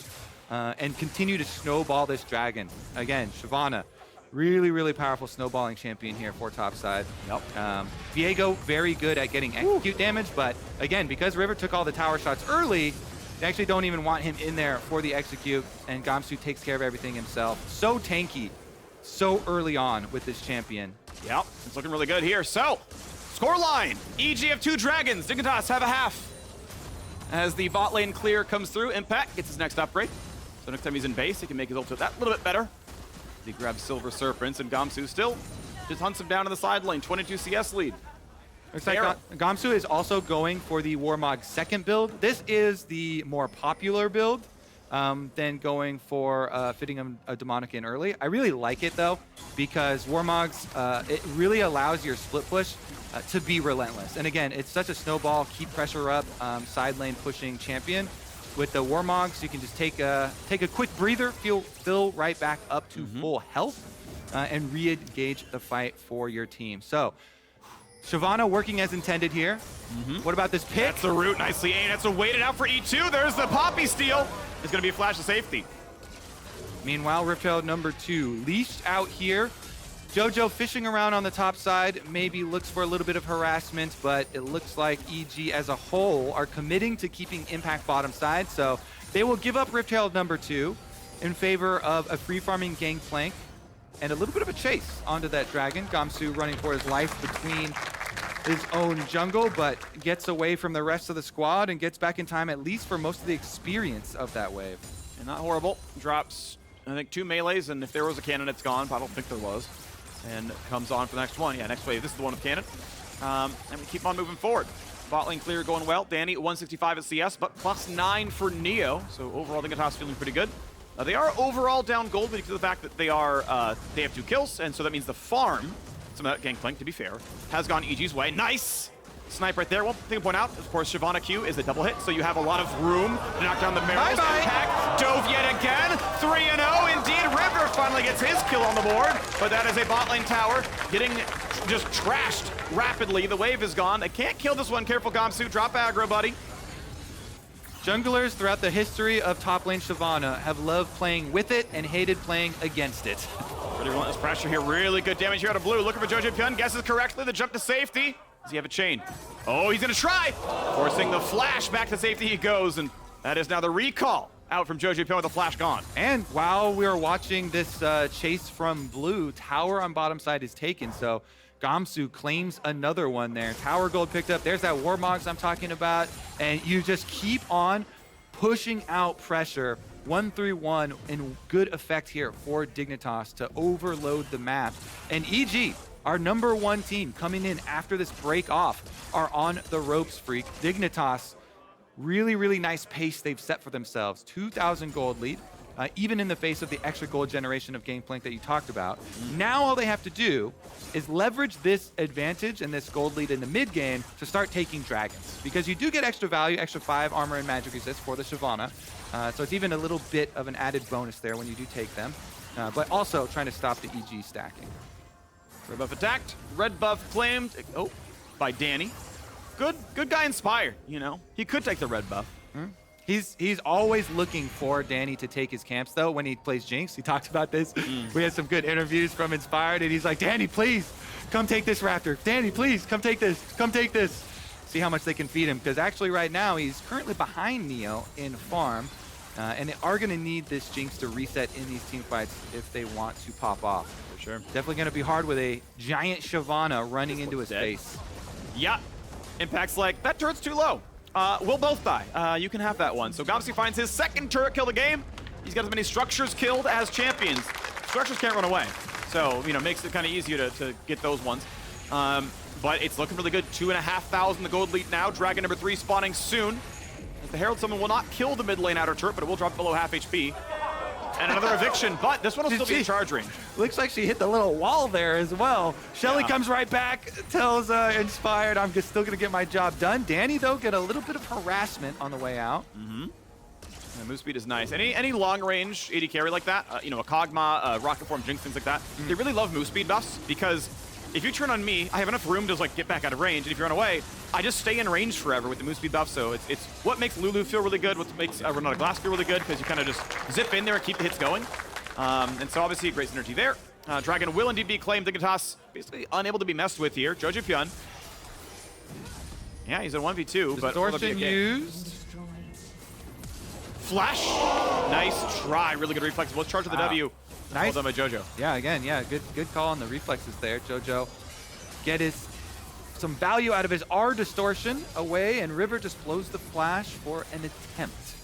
and continue to snowball this dragon. Again, Shyvana, really, really powerful snowballing champion here for topside. Yep. Viego, very good at getting execute damage, but again, because River took all the tower shots early, they actually don't even want him in there for the execute, and Gamsu takes care of everything himself. So tanky, so early on with this champion. Yep, it's looking really good here. So, scoreline. EG have 2 dragons. Dignitas have a half. As the bot lane clear comes through, Impact gets his next upgrade. So next time he's in base, he can make his ult that little bit better. He grabs Silver Serpents, and Gamsu still just hunts him down to the side lane. 22 CS lead. Looks like Gamsu is also going for the Warmog's second build. This is the more popular build than going for fitting a demonic in early. I really like it though, because Warmog's, it really allows your split push to be relentless. And again, it's such a snowball, keep pressure up, side lane pushing champion. With the Warmogs, you can just take a quick breather, fill right back up to full health, and re-engage the fight for your team. So, Shyvana working as intended here. What about this pick? That's the root, nicely aimed. That's a waited out for E2. There's the Poppy steal. It's gonna be a flash of safety. Meanwhile, Riftchild number 2 leashed out here. Jojo fishing around on the top side, maybe looks for a little bit of harassment, but it looks like EG as a whole are committing to keeping Impact bottom side, so they will give up Riftchild number 2 in favor of a free-farming Gangplank and a little bit of a chase onto that dragon. Gamsu running for his life between his own jungle, but gets away from the rest of the squad and gets back in time at least for most of the experience of that wave. And not horrible. Drops, I think, 2 melees, and if there was a cannon, it's gone, but I don't think there was. And comes on for the next one. Yeah, next wave. This is the one with cannon. And we keep on moving forward. Bot lane clear going well. Danny, 165 at CS, but +9 for Neo. So overall, Dignitas feeling pretty good. They are overall down gold because of the fact that they they have 2 kills, and so that means the farm, some of that Gangplank, to be fair, has gone EG's way. Nice! Snipe right there. One thing to point out, of course, Shyvana Q is a double hit, so you have a lot of room to knock down the barrels. Bye-bye. Pack dove yet again. 3-0. Indeed, River finally gets his kill on the board, but that is a bot lane tower getting just trashed rapidly. The wave is gone. They can't kill this one. Careful, Gamsu. Drop aggro, buddy. Junglers throughout the history of top lane Shyvana have loved playing with it and hated playing against it. Really relentless pressure here. Really good damage here out of blue. Looking for jojopyun. Guesses correctly. The jump to safety. Does he have a chain? Oh, he's going to try. Forcing the flash back to safety he goes. And that is now the recall out from jojopyun with the flash gone. And while we are watching this chase from blue, tower on bottom side is taken. So Gamsu claims another one there. Tower gold picked up. There's that Warmogs I'm talking about. And you just keep on pushing out pressure. 1-3-1 in good effect here for Dignitas to overload the map. And EG, our #1 team coming in after this break off, are on the ropes, Phreak. Dignitas, really, really nice pace they've set for themselves. 2,000 gold lead, even in the face of the extra gold generation of Gangplank that you talked about. Now all they have to do is leverage this advantage and this gold lead in the mid game to start taking dragons. Because you do get extra value, extra 5 armor and magic resist for the Shyvana. So it's even a little bit of an added bonus there when you do take them. But also trying to stop the EG stacking. Red buff attacked, red buff claimed, oh, by Danny. Good guy inspired, you know. He could take the red buff. He's always looking for Danny to take his camps, though, when he plays Jinx. He talked about this. We had some good interviews from Inspired, and he's like, Danny, please, come take this Raptor. Danny, please, come take this. Come take this. See how much they can feed him, because actually right now he's currently behind Neo in farm, and they are going to need this Jinx to reset in these team fights if they want to pop off. For sure. Definitely going to be hard with a giant Shyvana running into his face. Yeah. Impact's like, that turret's too low. We'll both die. You can have that one. So Gamsu finds his second turret kill of the game. He's got as many structures killed as champions. Structures can't run away. So, you know, makes it kind of easier to get those ones. But it's looking really good. 2,500 the gold lead now. Dragon number 3 spawning soon. The Herald Summon will not kill the mid lane outer turret, but it will drop below half HP. And another eviction, but this one will still be in charge range. Looks like she hit the little wall there as well. Shelly comes right back, tells Inspired, I'm just still going to get my job done. Danny, though, get a little bit of harassment on the way out. The move speed is nice. Any long range AD carry like that, you know, a Kog'Maw, Rocket Form, Jinx, things like that, they really love move speed buffs because if you turn on me, I have enough room to like get back out of range, and if you run away, I just stay in range forever with the move speed buff. So it's what makes Lulu feel really good, what makes Renata Glasc feel really good, because you kind of just zip in there and keep the hits going. And so obviously great synergy there. Dragon will indeed be claimed. Dignitas basically unable to be messed with here. jojopyun. Yeah, he's a 1v2, but Distortion used. Flash. Nice try. Really good reflex. Let's charge with the W. Nice. Well done by Jojo. Yeah, again, yeah, good call on the reflexes there. Jojo get some value out of his R distortion away, and River just blows the flash for an attempt.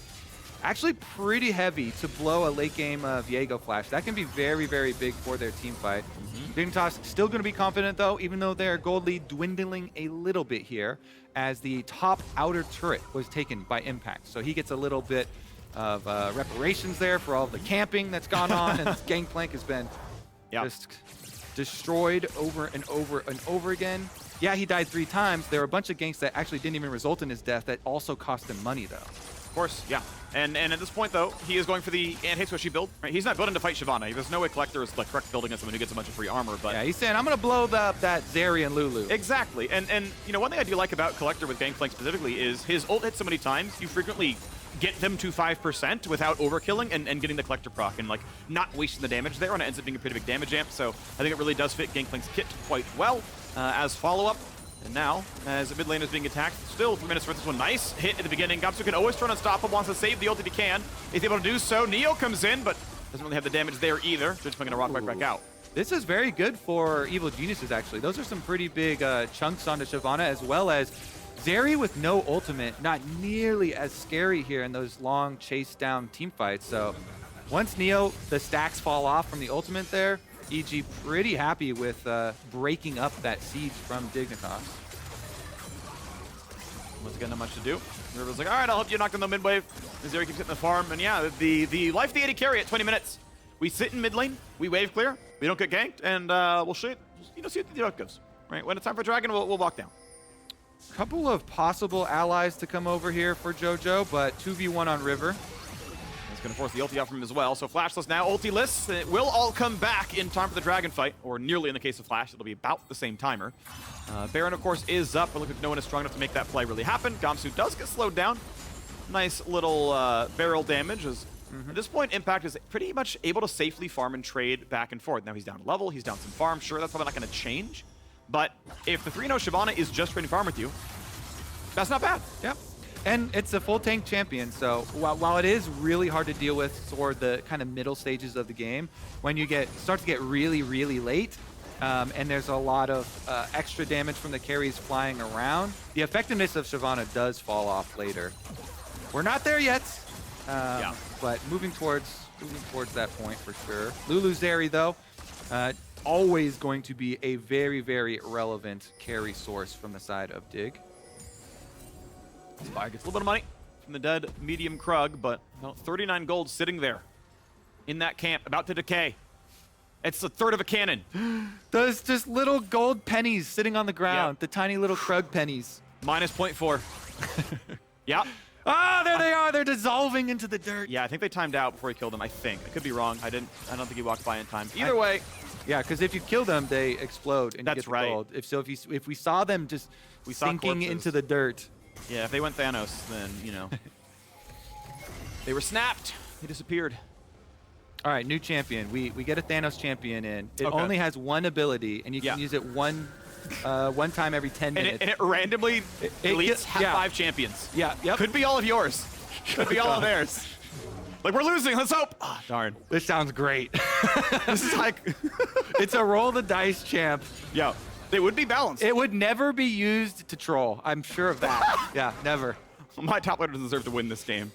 Actually pretty heavy to blow a late game Viego flash. That can be very, very big for their team fight. Dignitas still going to be confident though, even though their gold lead dwindling a little bit here, as the top outer turret was taken by Impact. So he gets a little bit of reparations there for all of the camping that's gone on, and Gangplank has been just destroyed over and over and over again. Yeah, he died 3 times. There were a bunch of ganks that actually didn't even result in his death that also cost him money, though. Of course, yeah. And at this point, though, he is going for the anti-squishy build. Right? He's not building to fight Shyvana. There's no way Collector is like correct building as someone who gets a bunch of free armor. But yeah, he's saying, I'm going to blow up that Zeri and Lulu. Exactly. And you know, one thing I do like about Collector with Gangplank specifically is his ult hits so many times, you frequently get them to 5% without overkilling and getting the Collector proc and like not wasting the damage there, and it ends up being a pretty big damage amp. So I think it really does fit Gangplank's kit quite well as follow-up. And now, as the mid lane is being attacked, still 3 minutes for this one. Nice hit at the beginning. Gamsu can always turn unstoppable, wants to save the ult if he can. He's able to do so. Neo comes in, but doesn't really have the damage there either. Just going to rock back out. This is very good for Evil Geniuses, actually. Those are some pretty big chunks onto Shyvana, as well as Zeri with no ultimate. Not nearly as scary here in those long chase down team fights. So once Neo, the stacks fall off from the ultimate there, EG pretty happy with breaking up that siege from Dignitas. Once again, not much to do. River's like, all right, I'll help you knock down the mid wave. Zeri keeps hitting the farm. And yeah, the life the AD carry at 20 minutes. We sit in mid lane, we wave clear, we don't get ganked, and we'll see what the outcome goes. Right? When it's time for Dragon, we'll walk down. couple of possible allies to come over here for JoJo, but 2v1 on River. It's going to force the ulti out from him as well. So Flashless now, ultiless. It will all come back in time for the Dragon fight, or nearly in the case of Flash. It'll be about the same timer. Baron, of course, is up, but look like no one is strong enough to make that play really happen. Gamsu does get slowed down. Nice little barrel damage. At this point, Impact is pretty much able to safely farm and trade back and forth. Now he's down a level, he's down some farm. Sure, that's probably not going to change. But if the 3-0 Shyvana is just trading farm with you, that's not bad. Yep. And it's a full tank champion, so while it is really hard to deal with toward the kind of middle stages of the game, when you start to get really, really late, and there's a lot of extra damage from the carries flying around, the effectiveness of Shyvana does fall off later. We're not there yet, but moving towards that point for sure. Lulu Zeri, though, always going to be a very, very relevant carry source from the side of Dig. Spire gets a little bit of money from the dead medium Krug, but 39 gold sitting there in that camp, about to decay. It's a third of a cannon. Those just little gold pennies sitting on the ground, the tiny little Krug pennies. Minus 0.4. Yeah. Ah, there they are. They're dissolving into the dirt. Yeah, I think they timed out before he killed them, I think. I could be wrong. I don't think he walked by in time. Either way. Yeah, because if you kill them, they explode and you get the gold. If we saw them just sinking into the dirt. Yeah, if they went Thanos, then, you know. They were snapped. They disappeared. All right, new champion. We get a Thanos champion in. It only has one ability, and you can use it one time every 10 minutes. And it randomly deletes 5 champions. Yeah, yep. Could be all of yours. Could be all of theirs. Like, we're losing. Let's hope. Oh, darn. This sounds great. This is like... It's a roll the dice champ. Yeah. It would be balanced. It would never be used to troll. I'm sure of that. Yeah, never. My top laner deserve to win this game.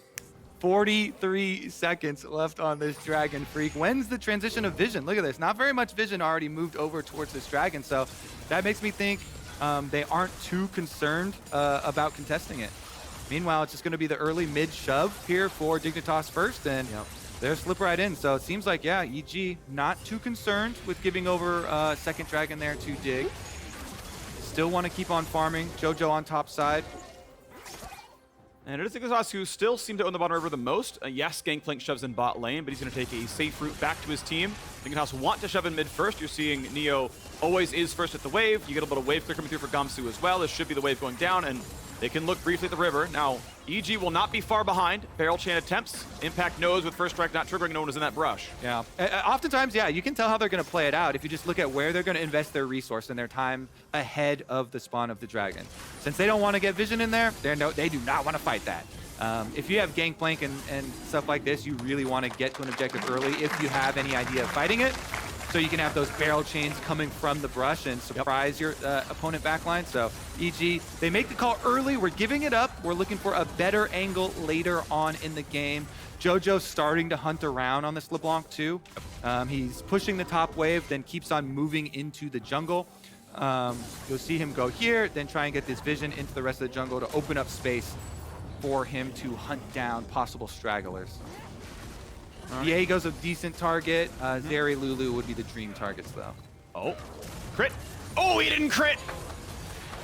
43 seconds left on this Dragon Phreak. When's the transition of vision? Look at this. Not very much vision already moved over towards this dragon, so that makes me think they aren't too concerned about contesting it. Meanwhile, it's just going to be the early mid shove here for Dignitas first, and they'll slip right in. So it seems like, EG not too concerned with giving over second dragon there to Dig. Still want to keep on farming. JoJo on top side. And it is Dignitas who still seem to own the bottom river the most. Yes, Gangplank shoves in bot lane, but he's going to take a safe route back to his team. Dignitas want to shove in mid first. You're seeing Neo always is first at the wave. You get a little wave clear coming through for Gamsu as well. This should be the wave going down, and they can look briefly at the river. Now, EG will not be far behind. Barrel chain attempts. Impact knows with first strike not triggering, no one is in that brush. Yeah. Oftentimes, you can tell how they're going to play it out if you just look at where they're going to invest their resource and their time ahead of the spawn of the dragon. Since they don't want to get vision in there, they do not want to fight that. If you have Gangplank and stuff like this, you really want to get to an objective early if you have any idea of fighting it. So you can have those barrel chains coming from the brush and surprise your opponent backline. So EG, they make the call early. We're giving it up. We're looking for a better angle later on in the game. JoJo's starting to hunt around on this Leblanc too. He's pushing the top wave, then keeps on moving into the jungle. You'll see him go here, then try and get this vision into the rest of the jungle to open up space for him to hunt down possible stragglers. Viego's a decent target. Zeri, Lulu would be the dream targets, though. Oh, crit. Oh, he didn't crit.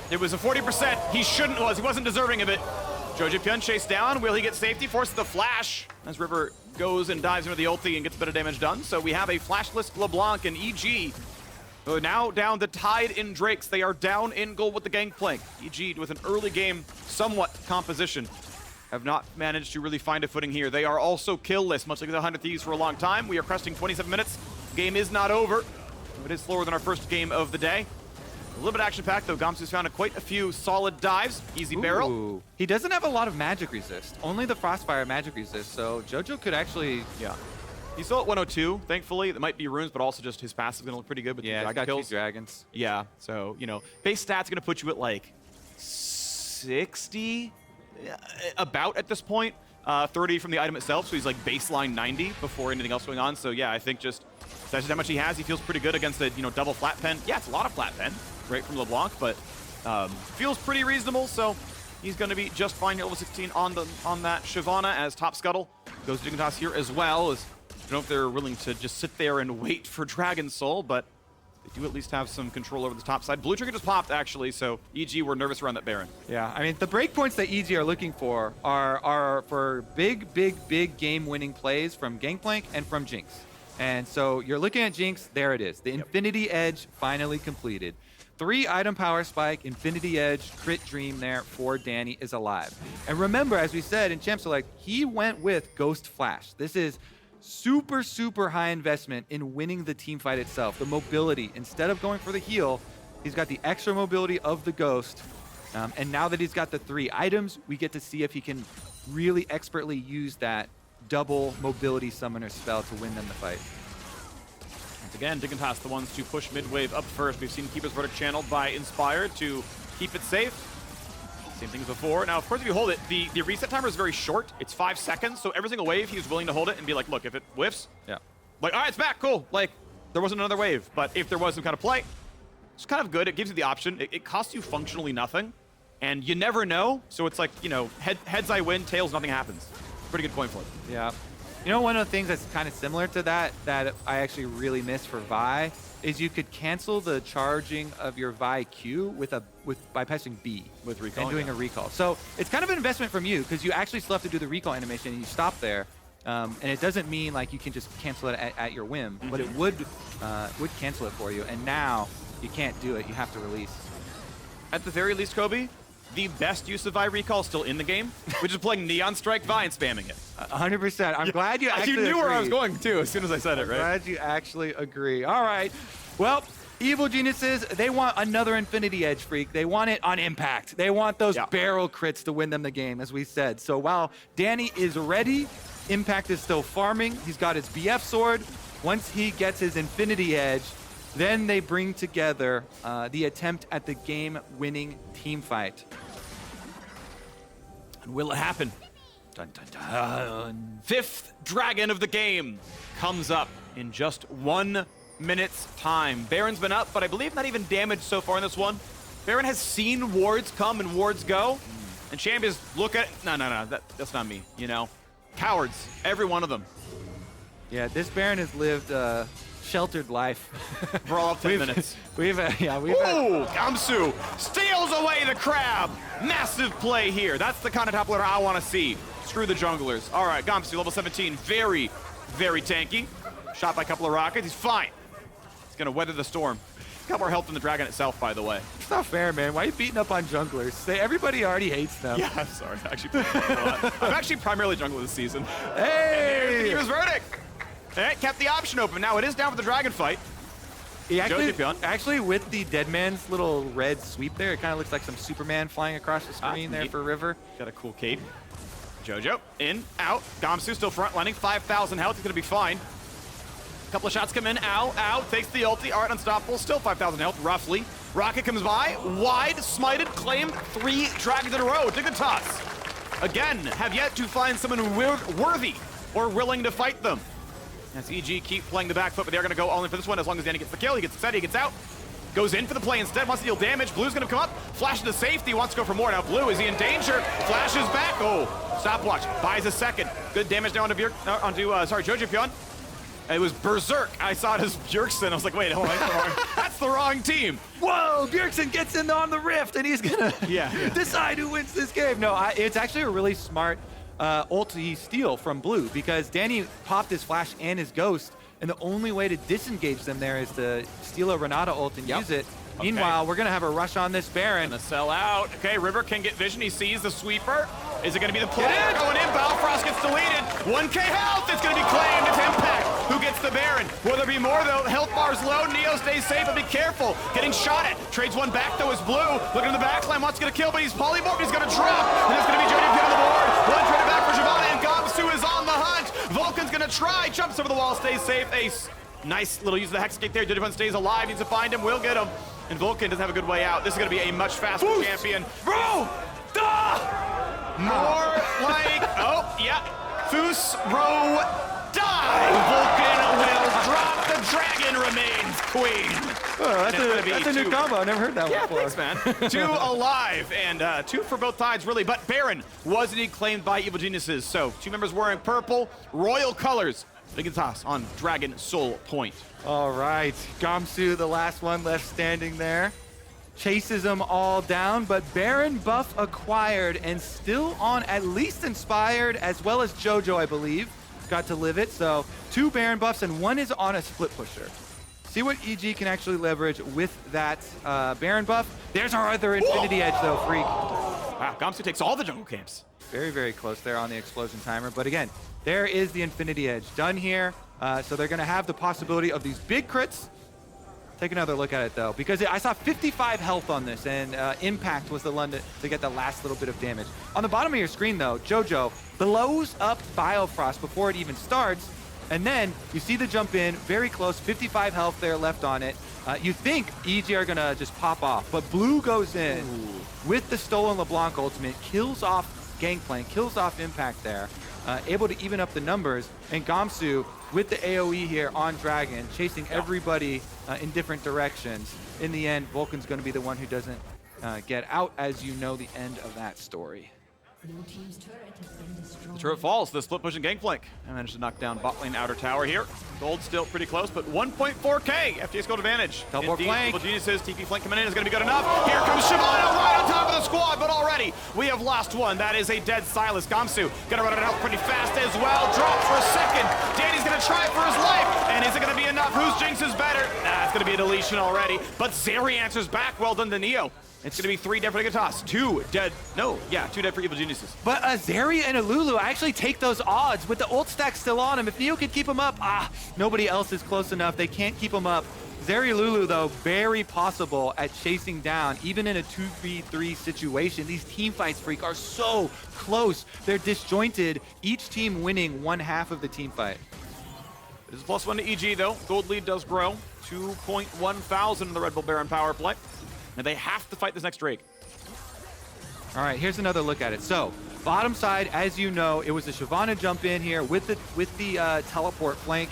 It was a 40%. He shouldn't was. He wasn't deserving of it. jojopyun chased down. Will he get safety? Forces the flash as River goes and dives into the ulti and gets a bit of damage done. So we have a flashless Leblanc and EG. Now down the tide in Drakes. They are down in gold with the Gangplank. EG with an early game somewhat composition. Have not managed to really find a footing here. They are also killless, much like the 100 Thieves for a long time. We are cresting 27 minutes. Game is not over. It is slower than our first game of the day. A little bit action-packed, though. Gamsu's found quite a few solid dives. Easy barrel. He doesn't have a lot of magic resist. Only the Frostfire magic resist, so JoJo could actually... Yeah. He's still at 102, thankfully. That might be runes, but also just his passive is going to look pretty good. But yeah, he's got 2 dragons. Yeah, so, base stats going to put you at, like, 60... about at this point, 30 from the item itself, so he's like baseline 90 before anything else going on. So yeah, I think just that's how much he has. He feels pretty good against the double flat pen. Yeah, it's a lot of flat pen, right from Leblanc, but feels pretty reasonable. So he's going to be just fine here, level 16 on that Shyvana as top scuttle goes to Dignitas here as well. I don't know if they're willing to just sit there and wait for Dragon Soul, but They do at least have some control over the top side. Blue trigger just popped, actually, so EG were nervous around that Baron. Yeah, I mean, the breakpoints that EG are looking for are for big game-winning plays from Gangplank and from Jinx. And so you're looking at Jinx, there it is. The Infinity Edge finally completed. 3 item power spike, Infinity Edge, crit dream there for Danny is alive. And remember, as we said in Champ Select, he went with Ghost Flash. This is super high investment in winning the team fight itself. The mobility, instead of going for the heal, he's got the extra mobility of the Ghost. And now that he's got the 3 items, we get to see if he can really expertly use that double mobility summoner spell to win them the fight. Once again, Dignitas the ones to push mid wave up first. We've seen Keeper's Verdict channeled by Inspired to keep it safe. Same thing as before. Now, of course, if you hold it, the reset timer is very short. It's 5 seconds, so every single wave, he was willing to hold it and be like, look, if it whiffs, like, all right, it's back, cool. Like, there wasn't another wave, but if there was some kind of play, it's kind of good. It gives you the option. It costs you functionally nothing, and you never know, so it's like, you know, heads I win, tails nothing happens. Pretty good coin flip. Yeah. You know, one of the things that's kind of similar to that I actually really miss for Vi is you could cancel the charging of your Vi Q by pressing B with recall and doing a recall. So it's kind of an investment from you because you actually still have to do the recall animation and you stop there. And it doesn't mean like you can just cancel it at your whim, but it would cancel it for you. And now you can't do it. You have to release. At the very least, Kobe, the best use of Vi recall is still in the game, which is playing Neon Strike Vi and spamming it. 100%. I'm glad you actually You knew where I was agree. going, too, as soon as I said it, right? Glad you actually agree. All right. Well, Evil Geniuses, they want another Infinity Edge, Phreak. They want it on impact. They want those barrel crits to win them the game, as we said. So while Danny is ready, Impact is still farming. He's got his BF sword. Once he gets his Infinity Edge, then they bring together the attempt at the game-winning team fight. And will it happen? Dun, dun, dun. 5th dragon of the game comes up in just 1 minute's time. Baron's been up, but I believe not even damaged so far in this one. Baron has seen wards come and wards go, and Champions look at it. No, that's not me, you know? Cowards, every one of them. Yeah, this Baron has lived a sheltered life. For all of 10 minutes. Ooh, Gamsu steals away the crab. Massive play here. That's the kind of top laner I want to see. Screw the junglers. All right, Gamsu, level 17. Very tanky. Shot by a couple of rockets. He's fine. He's going to weather the storm. Got more health than the dragon itself, by the way. It's not fair, man. Why are you beating up on junglers? Everybody already hates them. Yeah, I'm sorry. I'm actually primarily jungler this season. Hey! Keeper's Verdict. It kept the option open. Now it is down for the dragon fight. He actually, with the Deadman's little red sweep there, it kind of looks like some Superman flying across the screen there for River. Got a cool cape. Jojo, in, out. Gamsu still frontlining, 5,000 health. He's going to be fine. Couple of shots come in. Ow, takes the ulti. All right, unstoppable. Still 5,000 health, roughly. Rocket comes by. Wide, smited, claimed 3 dragons in a row. Dignitas, again, have yet to find someone worthy or willing to fight them. As EG keep playing the back foot, but they're going to go all in for this one as long as Danny gets the kill. He gets set, he gets out. Goes in for the play instead, wants to deal damage. Blue's going to come up. Flash to safety, wants to go for more. Now Blue, is he in danger? Flashes back. Oh, stopwatch. Buys a second. Good damage now onto jojopyun. It was Berserk. I saw it as Bjergsen. I was like, wait, hold on. That's the wrong team. Whoa, Bjergsen gets in on the rift, and he's going to decide who wins this game. No, it's actually a really smart ulti steal from Blue because Danny popped his flash and his ghost, and the only way to disengage them there is to steal a Renata ult and use it. Okay. Meanwhile, we're going to have a rush on this Baron. Gonna sell out. Okay, River can get vision. He sees the sweeper. Is it going to be the play? Going in. Biofrost gets deleted. 1k health. It's going to be claimed. It's Impact who gets the Baron. Will there be more, though? Health bar's low. Neo stays safe, but be careful. Getting shot at. Trades one back, though, is Blue. Looking in the backline. Wants to get a kill, but he's polymorphed. He's going to drop. And it's going to be jojopyun on the board. One traded back for Shyvana, and Gamsu is on the hunt. Vulcan's going to try. Jumps over the wall. Stays safe. Ace. Nice little use of the Hexgate there. jojopyun stays alive. Needs to find him. Will get him. And Vulcan doesn't have a good way out. This is going to be a much faster champion. Bro! More like, Foos, row, die. Vulcan will drop. The dragon remains queen. Oh, that's a new combo. I've never heard that before. Yeah, thanks, man. 2 alive, and 2 for both sides, really. But Baron was indeed claimed by Evil Geniuses. So 2 members wearing purple, royal colors. Dignitas on Dragon Soul Point. All right, Gamsu, the last one left standing there. Chases them all down, but Baron buff acquired and still on at least Inspired, as well as Jojo, I believe, got to live it. So 2 Baron buffs and 1 is on a split pusher. See what EG can actually leverage with that Baron buff. There's our other Infinity Edge though, Phreak. Wow, Gamsu takes all the jungle camps. Very, very close there on the explosion timer. But again, there is the Infinity Edge done here. So they're gonna have the possibility of these big crits. Take another look at it though, because I saw 55 health on this, and Impact was the one to get the last little bit of damage. On the bottom of your screen though, Jojo blows up Biofrost before it even starts, and then you see the jump in, very close, 55 health there left on it. You think EG are gonna just pop off, but Blue goes in with the stolen LeBlanc ultimate, kills off Gangplank, kills off Impact there, able to even up the numbers, and Gamsu with the AoE here on Dragon, chasing everybody in different directions. In the end, Vulcan's gonna be the one who doesn't get out, as you know the end of that story. The turret falls, the split pushing Gangplank. I managed to knock down bot lane outer tower here. Gold still pretty close, but 1.4k FTS gold advantage. Teleport flank. Evil Geniuses, TP flank coming in is going to be good enough. Here comes Shyvana right on top of the squad, but already we have lost one. That is a dead Sylas. Gamsu going to run it out pretty fast as well. Drop for a second. Danny's going to try for his life, and is it going to be enough? Whose Jinx is better? Nah, it's going to be a deletion already, but Zeri answers back. Well done to Neo. It's going to be 3 dead for Dignitas, 2 dead. No, yeah, 2 dead for Evil Geniuses. But a Zeri and a Lulu actually take those odds with the ult stack still on him. If Neo could keep him up, nobody else is close enough. They can't keep him up. Zeri Lulu, though, very possible at chasing down, even in a 2v3 situation. These team fights, Phreak, are so close. They're disjointed, each team winning 1/2 of the team fight. This is +1 to EG, though. Gold lead does grow. 2.1 thousand in the Red Bull Baron power play. And they have to fight this next Drake. All right, here's another look at it. So, bottom side, as you know, it was a Shyvana jump in here with the teleport flank.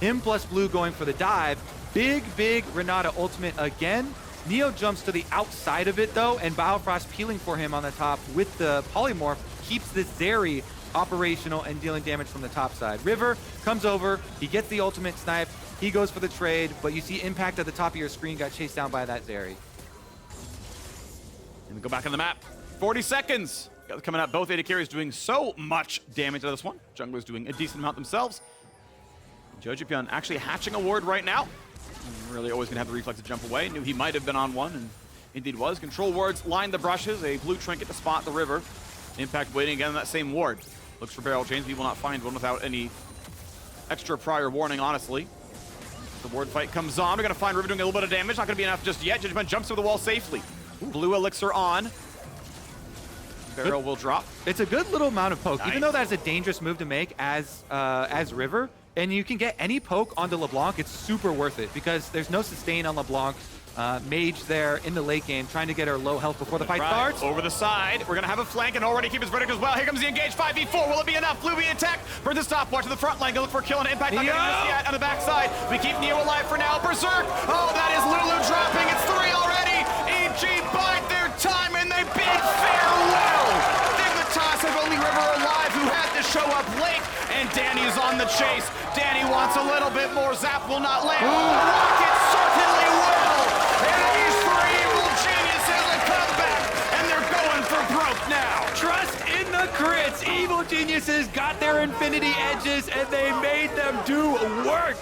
Him plus Blue going for the dive. Big Renata ultimate again. Neo jumps to the outside of it, though, and Biofrost peeling for him on the top with the polymorph keeps this Zeri operational and dealing damage from the top side. River comes over, he gets the ultimate snipe, he goes for the trade, but you see Impact at the top of your screen got chased down by that Zeri. And go back on the map. 40 seconds. Coming up, both AD carries doing so much damage to this one. Junglers doing a decent amount themselves. jojopyun actually hatching a ward right now. Really always gonna have the reflex to jump away. Knew he might have been on one, and indeed was. Control wards line the brushes. A blue trinket to spot the river. Impact waiting again on that same ward. Looks for barrel chains. He will not find one without any extra prior warning, honestly. The ward fight comes on. We're gonna find River doing a little bit of damage. Not gonna be enough just yet. jojopyun jumps over the wall safely. Blue elixir on. Barrel will drop. It's a good little amount of poke, Nice. even though that's a dangerous move to make as River. And you can get any poke onto Leblanc. It's super worth it because there's no sustain on Leblanc. Mage there in the late game trying to get her low health before the fight starts. Over the side, we're gonna have a flank and already keep his verdict as well. Here comes the engage 5v4. Will it be enough? Blue be attacked. Burn the stopwatch to the front line. Gonna look for a kill and Impact. Not getting this yet on the backside. We keep Neo alive for now. Berserk. Oh, that is Lulu dropping. It's 3 already. EG bide their time and they bid farewell. Dignitas have only River alive, who had to show up late, and Danny's on the chase. Danny wants a little bit more. Zap will not land. Rocket certainly will. And these 3 Evil Geniuses a comeback, and they're going for broke now. Trust in the crits. Evil Geniuses got their Infinity Edges and they made them do work.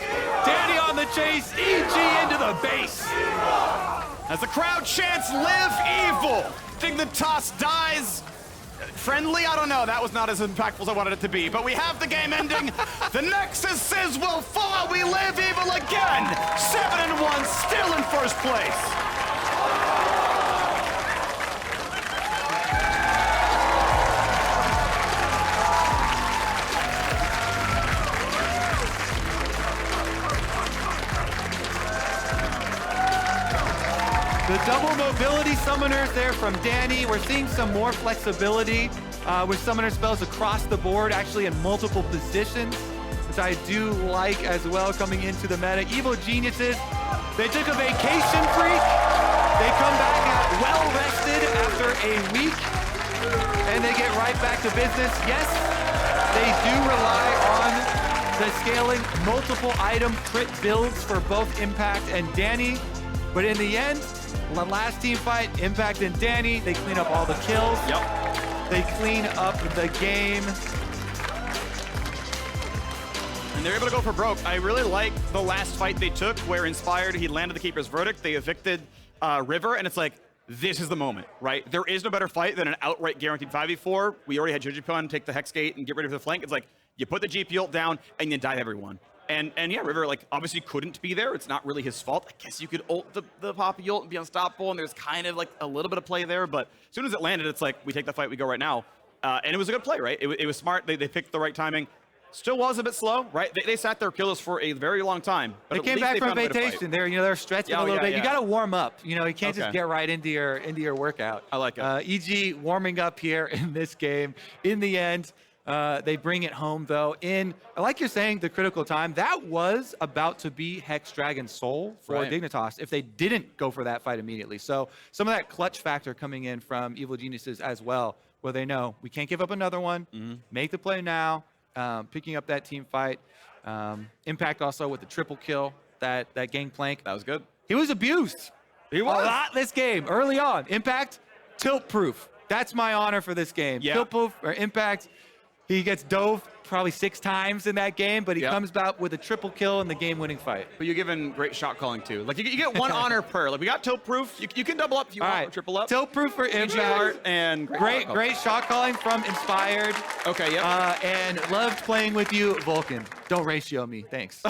Danny on the chase, EG into the base. As the crowd chants, "Live Evil!" Dignitas dies. Friendly? I don't know. That was not as impactful as I wanted it to be. But we have the game ending. The Nexuses will fall. We live evil again. 7-1, still in first place. The double mobility summoners there from Danny. We're seeing some more flexibility with summoner spells across the board, actually in multiple positions, which I do like as well coming into the meta. Evil Geniuses, they took a vacation, Phreak. They come back well rested after a week, and they get right back to business. Yes, they do rely on the scaling, multiple item crit builds for both Impact and Danny. But in the end, the last team fight, Impact and Danny, they clean up all the kills. Yep. They clean up the game. And they're able to go for broke. I really like the last fight they took where Inspired, he landed the Keeper's Verdict. They evicted River, and it's like, this is the moment, right? There is no better fight than an outright guaranteed 5v4. We already had jojopyun take the Hex Gate and get rid of the flank. It's like, you put the GP ult down and you dive everyone. And yeah, River, like, obviously couldn't be there. It's not really his fault. I guess you could ult the Poppy ult and be unstoppable, and there's kind of like a little bit of play there, but as soon as it landed, it's like, we take the fight, we go right now. And it was a good play, right? It was smart. They picked the right timing. Still was a bit slow, right? They sat there killers for a very long time. But They came back from vacation. They're stretching a little bit. Yeah. You got to warm up. You know, you can't just Okay. get right into your workout. I like it. EG warming up here in this game. In the end, they bring it home though. Like you're saying, the critical time, that was about to be Hex Dragon Soul for Right. Dignitas if they didn't go for that fight immediately. So some of that clutch factor coming in from Evil Geniuses as well, where they know we can't give up another one. Make the play now. Picking up that team fight. Impact also with the triple kill, that Gangplank. That was good. He was abused. He was. A lot this game, early on. Impact, tilt proof. That's my honor for this game. Yeah. Tilt proof or Impact, he gets dove probably 6 times in that game, but he comes back with a triple kill in the game-winning fight. But you're given great shot calling too. Like you get one honor per. Like we got tilt proof. You can double up if you want, or triple up. Tilt proof for EG Heart Impact. and Great shot calling from Inspired. Okay, yeah. And loved playing with you, Vulcan. Don't ratio me, thanks.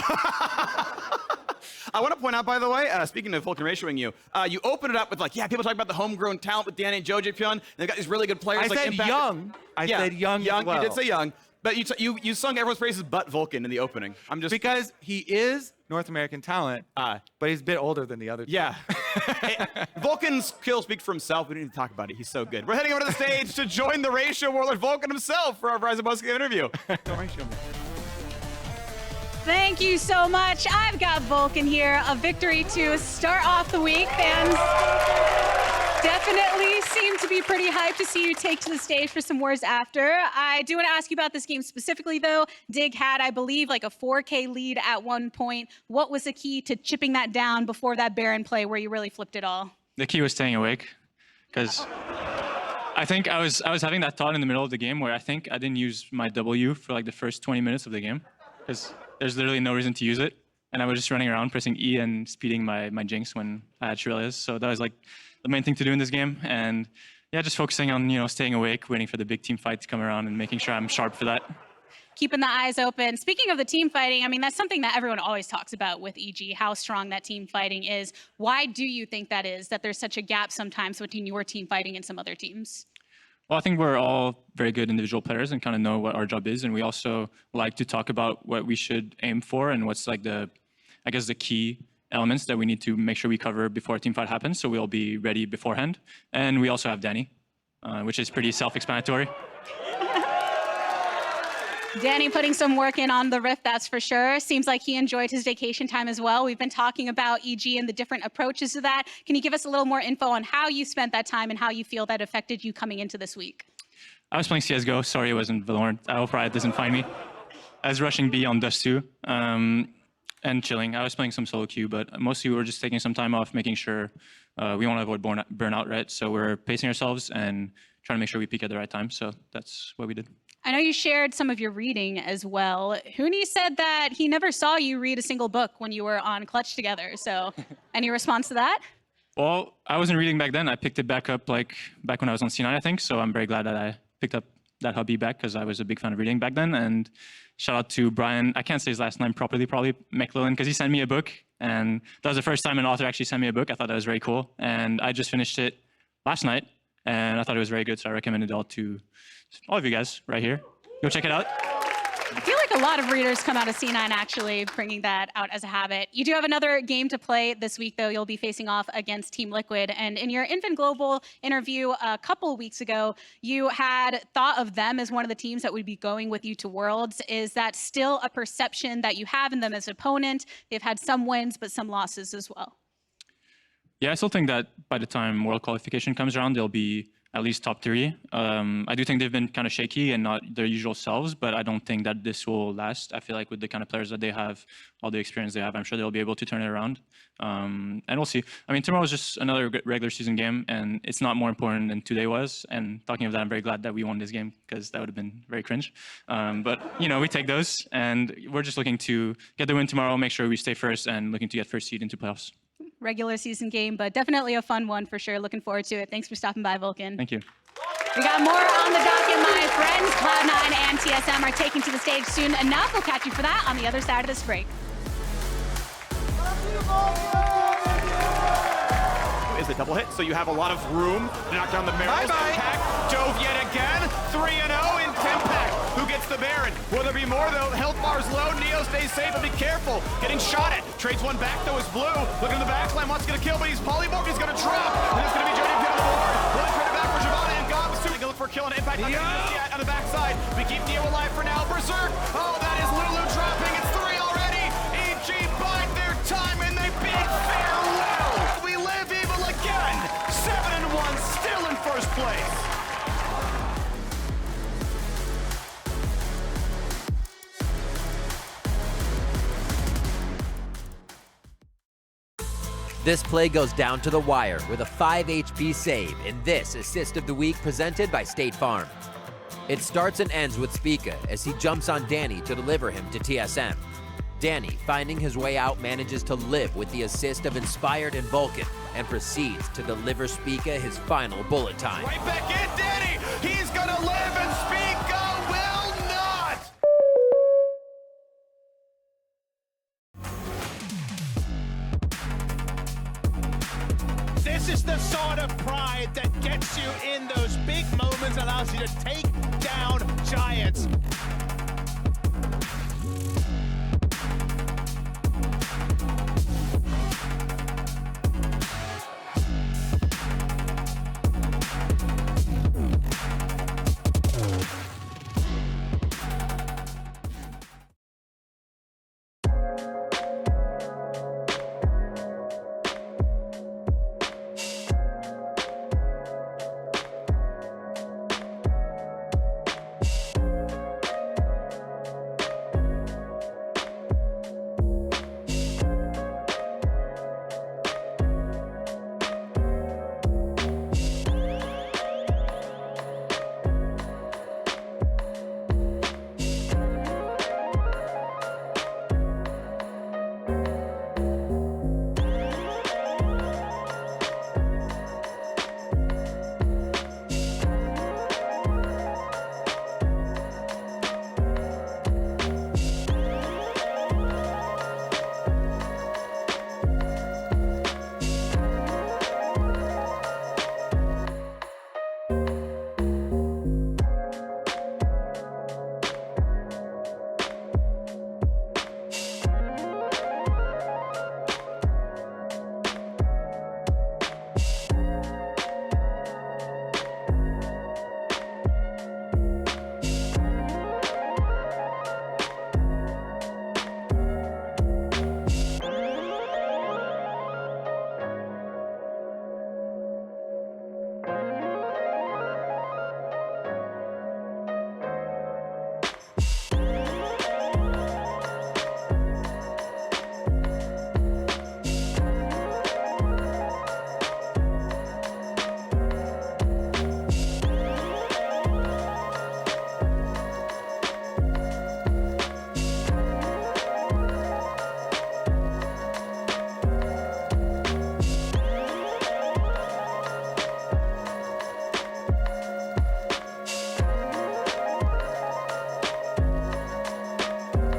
I want to point out, by the way, speaking of Vulcan ratioing you, you open it up with like, yeah, people talk about the homegrown talent with Danny and jojopyun. They've got these really good players. I like said Impact. young. I said young as well. You did say young, but you sung everyone's praises but Vulcan in the opening. I'm just because he is North American talent, but he's a bit older than the other two. Yeah. Vulcan's kill speaks for himself. We don't need to talk about it. He's so good. We're heading over to the stage to join the ratio warlord Vulcan himself for our Rise of Buzzkill interview. Don't ratio me. Thank you so much. I've got Vulcan here. A victory to start off the week. Fans definitely seem to be pretty hyped to see you take to the stage for some words after. I do want to ask you about this game specifically, though. Dig had, I believe, like a 4K lead at one point. What was the key to chipping that down before that Baron play where you really flipped it all? The key was staying awake, because I think I was having that thought in the middle of the game where I think I didn't use my W for like the first 20 minutes of the game, because there's literally no reason to use it. And I was just running around pressing E and speeding my Jinx when I had Sylas. So that was like the main thing to do in this game. And yeah, just focusing on, staying awake, waiting for the big team fight to come around and making sure I'm sharp for that. Keeping the eyes open. Speaking of the team fighting, I mean, that's something that everyone always talks about with EG, how strong that team fighting is. Why do you think that is, that there's such a gap sometimes between your team fighting and some other teams? Well, I think we're all very good individual players and kind of know what our job is. And we also like to talk about what we should aim for and what's like the key elements that we need to make sure we cover before a team fight happens. So we'll be ready beforehand. And we also have Danny, which is pretty self-explanatory. Danny putting some work in on the Rift, that's for sure. Seems like he enjoyed his vacation time as well. We've been talking about EG and the different approaches to that. Can you give us a little more info on how you spent that time and how you feel that affected you coming into this week? I was playing CSGO. Sorry it wasn't Valorant. I hope Riot doesn't find me. I was rushing B on Dust 2 and chilling. I was playing some solo queue, but mostly we were just taking some time off, making sure we want to avoid burnout, right? So we're pacing ourselves and trying to make sure we peak at the right time. So that's what we did. I know you shared some of your reading as well. Huni said that he never saw you read a single book when you were on Clutch together. So any response to that? Well, I wasn't reading back then. I picked it back up like back when I was on C9, I think. So I'm very glad that I picked up that hobby back because I was a big fan of reading back then. And shout out to Brian. I can't say his last name properly, probably McLillan, because he sent me a book. And that was the first time an author actually sent me a book. I thought that was very cool. And I just finished it last night. And I thought it was very good. So I recommend it all to all of you guys right here. Go check it out. I feel like a lot of readers come out of C9 actually bringing that out as a habit. You do have another game to play this week, though. You'll be facing off against Team Liquid. And in your Infant Global interview a couple weeks ago, you had thought of them as one of the teams that would be going with you to Worlds. Is that still a perception that you have in them as an opponent? They've had some wins, but some losses as well. Yeah, I still think that by the time World Qualification comes around, they'll be at least top 3. I do think they've been kind of shaky and not their usual selves, but I don't think that this will last. I feel like with the kind of players that they have, all the experience they have, I'm sure they'll be able to turn it around. And we'll see. I mean, tomorrow is just another regular season game, and it's not more important than today was. And talking of that, I'm very glad that we won this game, because that would have been very cringe. But, you know, we take those, and we're just looking to get the win tomorrow, make sure we stay first, and looking to get first seed into playoffs. Regular season game, but definitely a fun one for sure. Looking forward to it. Thanks for stopping by, Vulcan. Thank you. We got more on the docket, my friends. Cloud9 and TSM are taking to the stage soon enough. We'll catch you for that on the other side of this break. Is a double hit, so you have a lot of room to knock down the barrels. Impact dove yet again. 3-0 INTMPAY. Who gets the Baron? Will there be more though? Health bar's low. Neo stays safe, but be careful. Getting shot at. Trades one back though is Blue. Looking in the backline, wants to get a kill, but he's polymorphed. He's gonna drop. And it's gonna be jojopyun on the board. One trade it back for Shyvana and Gamsu. They look for a kill on Impact. Not gonna see it on the backside. We keep Neo alive for now. Berserk. Oh, that is Lulu dropping. It's 3 already. EG bide their time and they bid farewell. We live evil again. 7-1, still in first place. This play goes down to the wire with a 5 HP save in this Assist of the Week presented by State Farm. It starts and ends with Spica as he jumps on Danny to deliver him to TSM. Danny, finding his way out, manages to live with the assist of Inspired and Vulcan and proceeds to deliver Spica his final bullet time. Right back in, Danny! He's gonna live and Spica will not! This is the sort of pride that gets you in those big moments, allows you to take down giants.